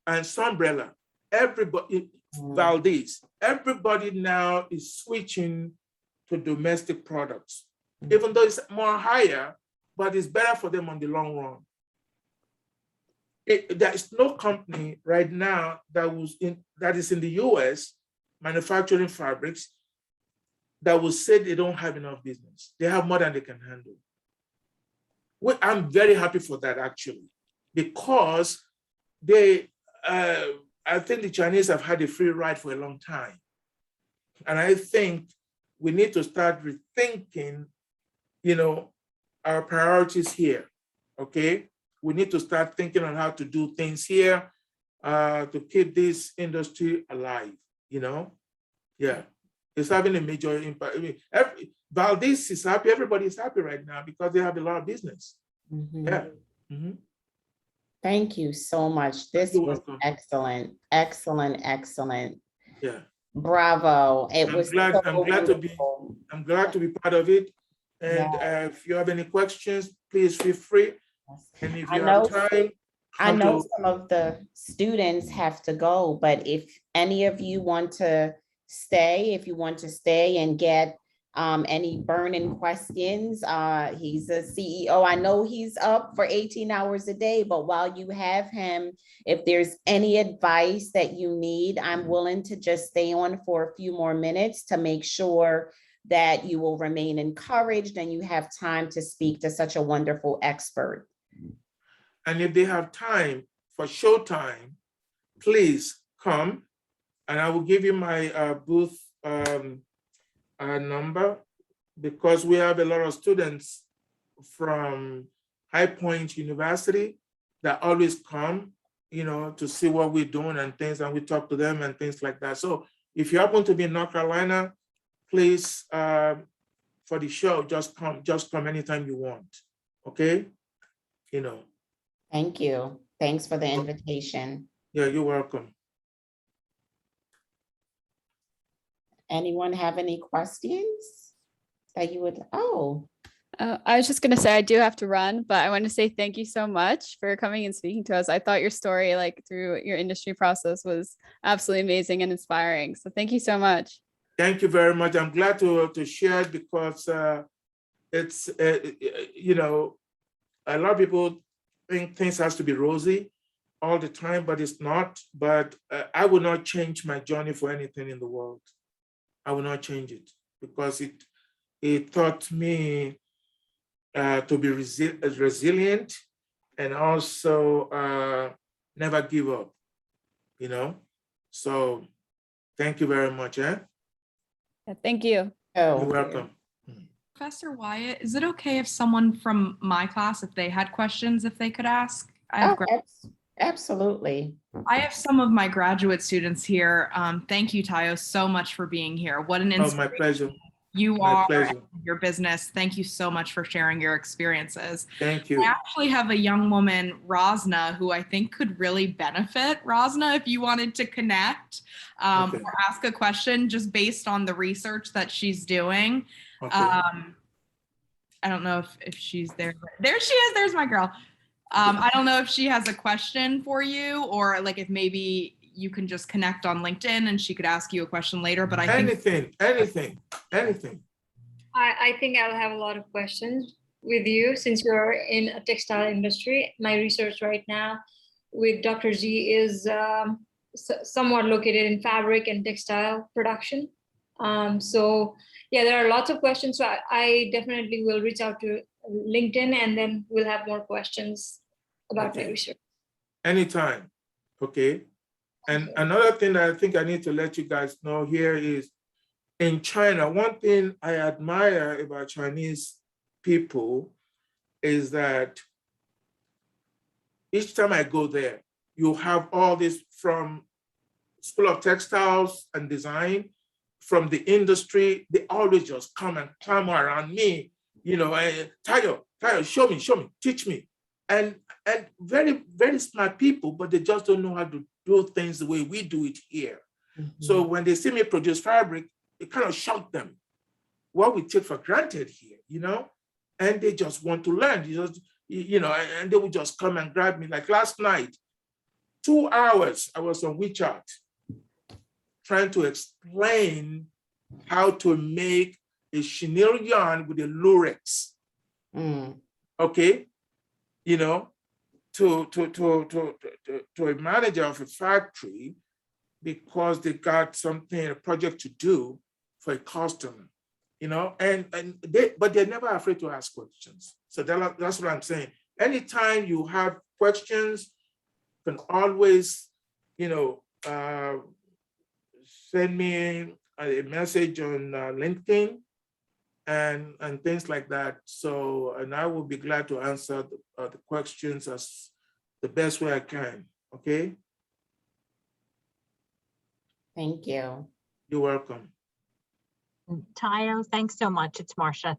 and Sunbrella, everybody, Valdez, everybody now is switching to domestic products, even though it's more higher, but it's better for them on the long run. There is no company right now that is in the US manufacturing fabrics that will say they don't have enough business. They have more than they can handle. I'm very happy for that, actually, because I think the Chinese have had a free ride for a long time. And I think we need to start rethinking, our priorities here, okay? We need to start thinking on how to do things here to keep this industry alive, Yeah, it's having a major impact. I mean, Valdez is happy, everybody is happy right now because they have a lot of business. Yeah. Mm-hmm.
Thank you so much. This
You're
was
welcome.
excellent, excellent, excellent.
Yeah.
Bravo.
I'm glad to be part of it. And if you have any questions, please feel free. And if you have time,
I know some of the students have to go, but if any of you want to stay, and get any burning questions, he's a CEO. I know he's up for 18 hours a day, but while you have him, if there's any advice that you need, I'm willing to just stay on for a few more minutes to make sure that you will remain encouraged and you have time to speak to such a wonderful expert.
And if they have time for showtime, please come and I will give you my booth number, because we have a lot of students from High Point University that always come, to see what we're doing and things, and we talk to them and things like that. So if you happen to be in North Carolina, please, for the show, just come anytime you want, okay?
Thank you. Thanks for the invitation.
Yeah, you're welcome.
Anyone have any questions that you would,
I was just going to say, I do have to run, but I want to say thank you so much for coming and speaking to us. I thought your story, through your industry process, was absolutely amazing and inspiring. So thank you so much.
Thank you very much. I'm glad to share it because it's, a lot of people think things has to be rosy all the time, but it's not. But I would not change my journey for anything in the world. I will not change it because it taught me to be resilient and also never give up, So thank you very much.
Yeah, thank you.
You're welcome.
Professor Wyatt, is it okay if someone from my class, if they had questions, if they could ask? I have,
Absolutely.
I have some of my graduate students here. Thank you, Tayo, so much for being here. What an
Oh, my
inspiration
pleasure.
you
My
are,
pleasure.
your business. Thank you so much for sharing your experiences.
Thank
I
you.
actually have a young woman, Rosna, who I think could really benefit. Rosna, if you wanted to connect
Okay.
or ask a question just based on the research that she's doing.
Okay.
I don't know if she's there. There she is. There's my girl. I don't know if she has a question for you, or like if maybe you can just connect on LinkedIn and she could ask you a question later. But I think
anything.
I think I'll have a lot of questions with you since you're in a textile industry. My research right now with Dr. Z is somewhat located in fabric and textile production. So yeah, there are lots of questions. So I definitely will reach out to LinkedIn and then we'll have more questions about my research.
Anytime. Okay. And another thing that I think I need to let you guys know here is in China, one thing I admire about Chinese people is that each time I go there, you have all this from School of Textiles and Design, from the industry, they always just come and clamor around me, you know, Tayo, show me, teach me. And very, very smart people, but they just don't know how to do things the way we do it here. So when they see me produce fabric, it kind of shocked them. What we take for granted here, you know, and they just want to learn, you know, and they would just come and grab me. Like last night, 2 hours, I was on WeChat trying to explain how to make a chenille yarn with a lurex. Okay, you know, to a manager of a factory because they got something, a project to do for a customer, you know, but they're never afraid to ask questions. So that's what I'm saying. Anytime you have questions, you can always, you know, send me a message on LinkedIn and things like that. So, and I will be glad to answer the questions as the best way I can. Okay.
Thank you.
You're welcome.
Tayo, thanks so much. It's Marcia.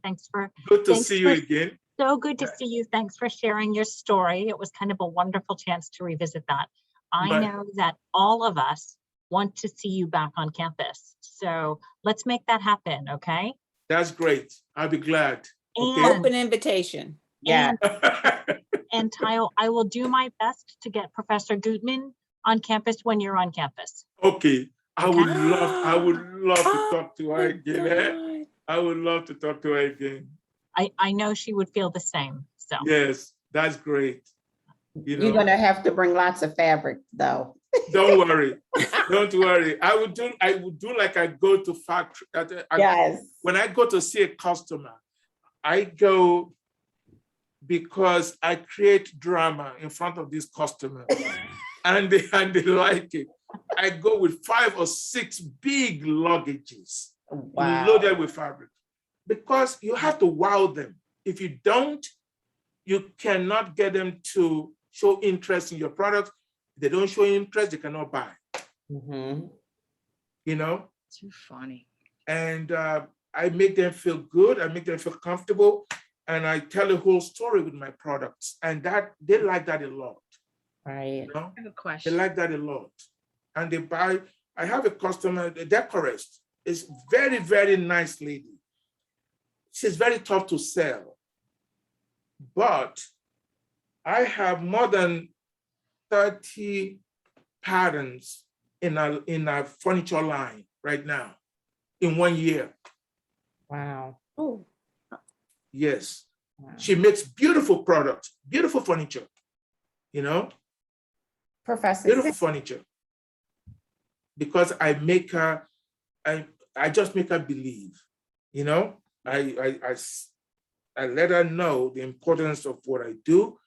Good to see you again.
So good to see you. Thanks for sharing your story. It was kind of a wonderful chance to revisit that. I know that all of us want to see you back on campus. So let's make that happen, okay?
That's great. I'll be glad. Okay.
Open invitation.
Yeah.
And Tayo, I will do my best to get Professor Gutman on campus when you're on campus.
Okay. I would love to talk to her again. I would love to talk to her again.
I know she would feel the same. So
yes, that's great. You know,
you're gonna have to bring lots of fabric though.
Don't worry. Don't worry. I would do like I go to factory.
Yes.
When I go to see a customer, I go because I create drama in front of this customer and they like it. I go with 5 or 6 big luggages loaded with fabric because you have to wow them. If you don't, you cannot get them to show interest in your product. If they don't show interest, they cannot buy. You know?
Too funny.
And I make them feel good. I make them feel comfortable. And I tell a whole story with my products. And that they like that a lot.
Right.
You know?
I have a question.
They like that a lot. And they buy. I have a customer, the decorist, is very, very nice lady. She's very tough to sell. But I have more than 30 patterns in our furniture line right now in 1 year.
Wow.
Oh.
Yes.
Wow.
She makes beautiful products, beautiful furniture, you know,
Professor.
beautiful furniture. Because I make her, I just make her believe, you know, I let her know the importance of what I do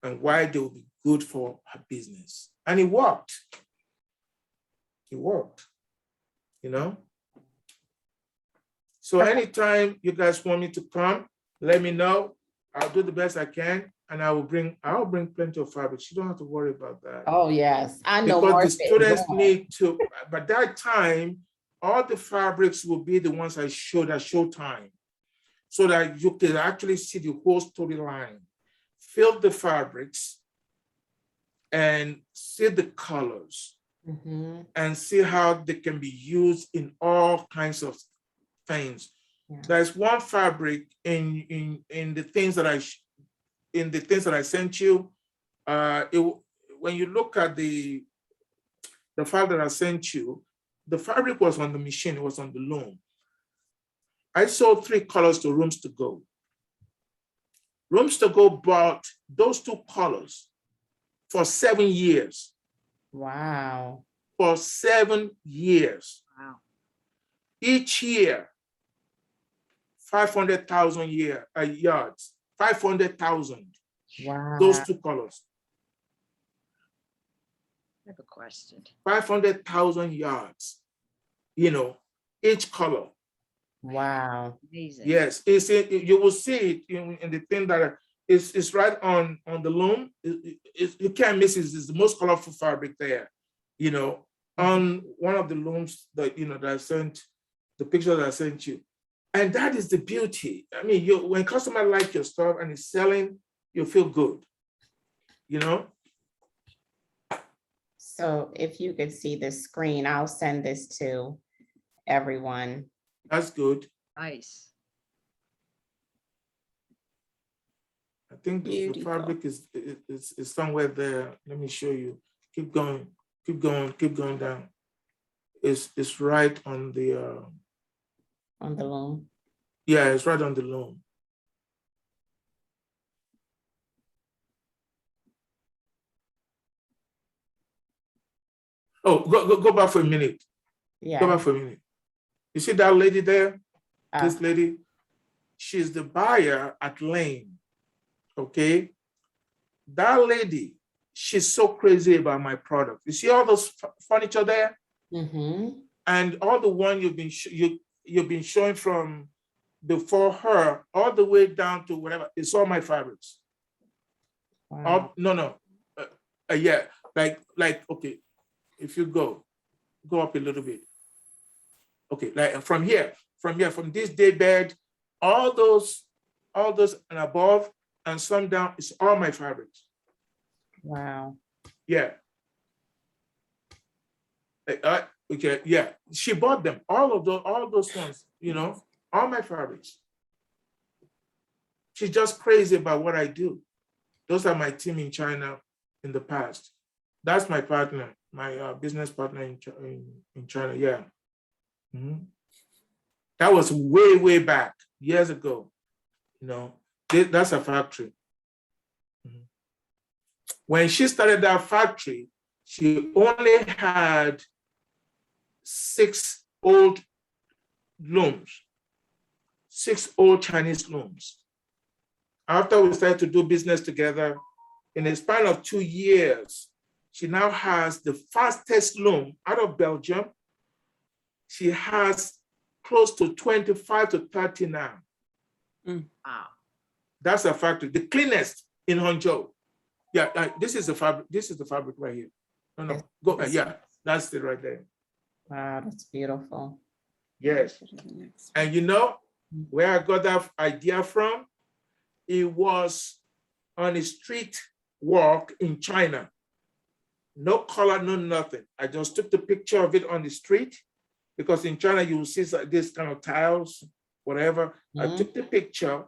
and why they will be good for her business. And it worked. It worked, you know? So anytime you guys want me to come, let me know. I'll do the best I can, and I'll bring plenty of fabrics. You don't have to worry about that.
Oh, yes, I know
Because
more.
the students need to, by that time, all the fabrics will be the ones I showed at showtime, so that you can actually see the whole storyline, feel the fabrics, and see the colors, and see how they can be used in all kinds of things.
Yeah.
There's one fabric in the things that I sent you. When you look at the file that I sent you, the fabric was on the machine, it was on the loom. I sold 3 colors to Rooms to Go. Rooms to Go bought those 2 colors for 7 years.
Wow.
For 7 years.
Wow.
Each year, 500,000 yards, 500,000.
Wow.
Those 2 colors.
I have a question.
500,000 yards, each color.
Wow.
Amazing.
Yes, you will see it in the thing that is right on the loom. You can't miss it. It's the most colorful fabric there. On one of the looms that that I sent, the picture that I sent you, and that is the beauty. I mean, when customer like your stuff and it's selling, you feel good.
So if you could see the screen, I'll send this to everyone.
That's good.
Nice.
I think the fabric is somewhere there. Let me show you. Keep going down. It's right on the
loom.
Yeah, it's right on the loom. Oh, go back for a minute.
Yeah.
Go back for a minute. You see that lady there? This lady, she's the buyer at Lane. Okay. That lady, she's so crazy about my product. You see all those furniture there? And all the one you've been showing from before her all the way down to whatever, it's all my fabrics.
Wow.
Yeah, like okay, if you go up a little bit. Okay, like from this day bed, all those and above and some down, it's all my fabrics.
Wow.
Yeah. Okay, yeah. She bought them, all those ones, all my fabrics. She's just crazy about what I do. Those are my team in China in the past. That's my partner, my business partner in China. Yeah. That was way back, years ago. That's a factory. When she started that factory, she only had 6 old looms, 6 old Chinese looms. After we started to do business together, in a span of 2 years, she now has the fastest loom out of Belgium. She has close to 25 to 30 now.
Wow.
That's a factory, the cleanest in Hangzhou. Yeah, this is the fabric. This is the fabric right here. No, go. Yeah, that's it right there.
Wow, that's beautiful.
Yes. And where I got that idea from? It was on a street walk in China. No color, no nothing. I just took the picture of it on the street, because in China you will see this kind of tiles, whatever. I took the picture.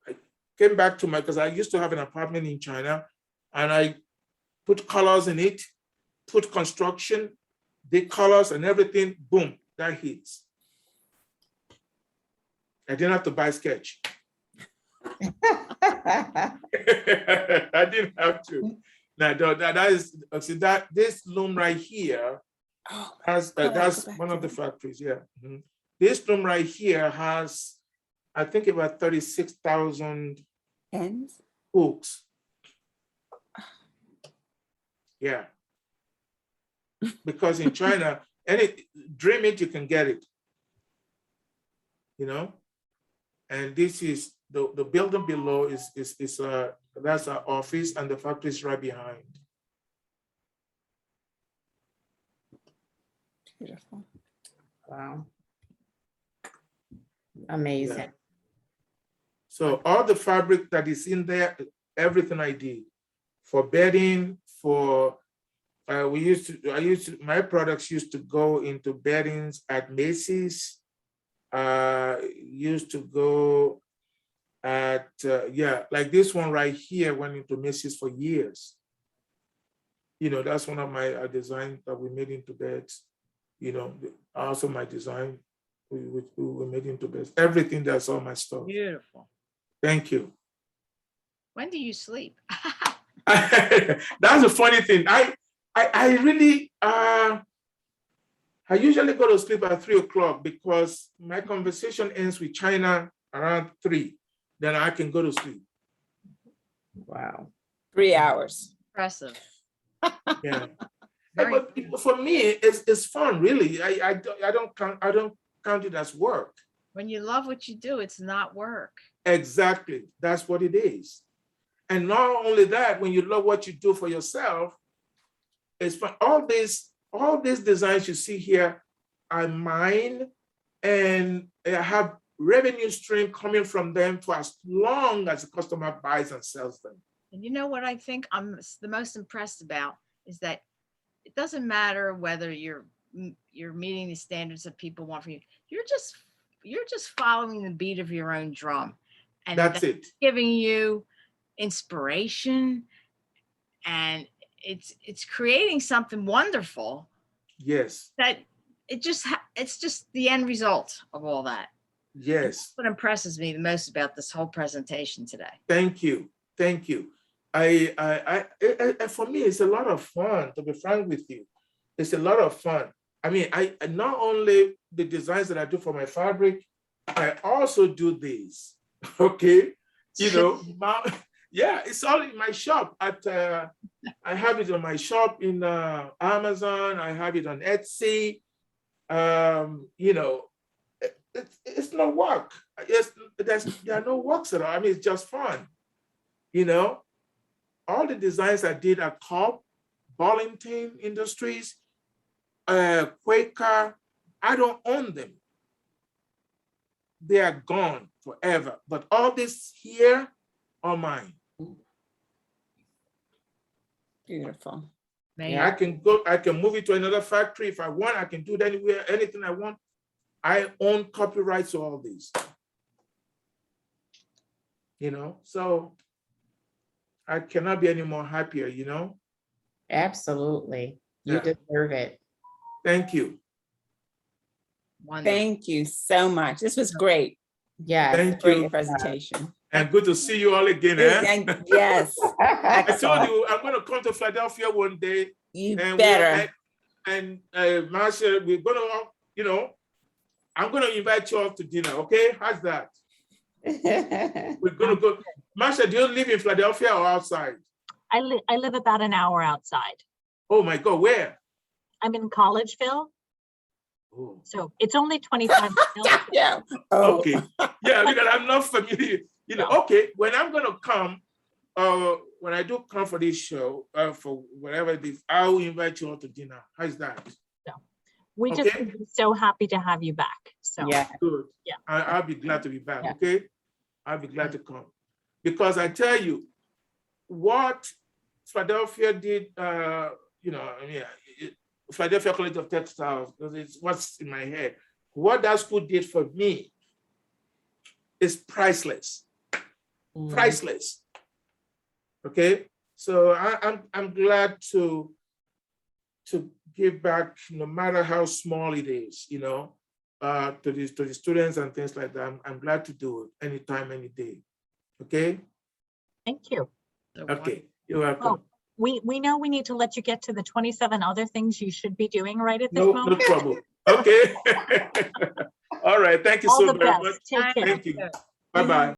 I came back to because I used to have an apartment in China, and I put colors in it, put construction, did colors and everything, boom, that hits. I didn't have to buy sketch. I didn't have to. Now that is, see, that this loom right here, that's one of the factories. Yeah. This loom right here has, I think, about 36,000
ends
hooks. Yeah. Because in China, dream it, you can get it. you know. And this is the building below is that's our office, and the factory is right behind.
Beautiful. Wow. Amazing.
Yeah. So all the fabric that is in there, everything I did for bedding, for my products used to go into beddings at Macy's. Used to go at like this one right here went into Macy's for years. You know, that's one of my designs that we made into beds. You know, also my design we made into beds. Everything that's all my stuff.
Beautiful.
Thank you.
When do you sleep?
That's a funny thing. I really I usually go to sleep at 3 o'clock because my conversation ends with China around 3. Then I can go to sleep.
Wow. 3 hours.
Impressive.
Yeah.
Very
But for me, it's fun, really. I don't count it as work.
When you love what you do, it's not work.
Exactly. That's what it is. And not only that, when you love what you do for yourself, it's fun. All these designs you see here are mine, and I have revenue stream coming from them for as long as the customer buys and sells them.
And you know what I think I'm the most impressed about is that it doesn't matter whether you're meeting the standards that people want from you. You're just following the beat of your own drum, and
That's it.
giving you inspiration, and it's creating something wonderful.
Yes.
That it's just the end result of all that.
Yes.
That's what impresses me the most about this whole presentation today.
Thank you. Thank you. For me, it's a lot of fun, to be frank with you. It's a lot of fun. I mean, I not only the designs that I do for my fabric, I also do these. Okay. You know, yeah, it's all in my shop. I have it on my shop in Amazon. I have it on Etsy. You know, it's no work. There are no works at all. I mean, it's just fun. You know, all the designs I did at Cobb, Burlington Industries, Quaker, I don't own them. They are gone forever. But all this here are mine.
Beautiful.
Yeah, I can move it to another factory if I want. I can do it anywhere, anything I want. I own copyrights to all these. You know, so I cannot be any more happier, you know?
Absolutely. You
Yeah.
deserve it.
Thank you.
Wonderful.
Thank you so much. This was great.
Yes.
Thank
Great
you.
presentation.
And good to see you all again. Eh?
And yes,
I told
excellent.
you I'm going to come to Philadelphia one day.
You
And
better.
Marcia, we're going to, you know, I'm going to invite you all to dinner. Okay, how's that? We're going to go. Marcia, do you live in Philadelphia or outside?
I live about an hour outside.
Oh my God, where?
I'm in Collegeville,
Oh.
so it's only 25 miles.
Yeah. Oh.
Okay. Yeah, because I'm not familiar. You know, okay, when I'm going to come, when I do come for this show, for whatever it is, I'll invite you all to dinner. How's that?
We just
Okay.
would be so happy to have you back. So
Yeah.
Good.
Yeah.
I'll be glad to be back.
Yeah.
Okay. I'll be glad to come. Because I tell you, what Philadelphia did, you know, I mean, Philadelphia College of Textiles, because it's what's in my head. What that school did for me is priceless. Priceless. Okay. So I'm glad to give back, no matter how small it is, you know, to the students and things like that. I'm glad to do it anytime, any day. Okay.
thank you.
Okay. You're welcome.
We know we need to let you get to the 27 other things you should be doing right at this
No
moment.
trouble. Okay. All right. Thank you
All
so
the
very
best.
much.
Take care.
Thank you. Bye-bye.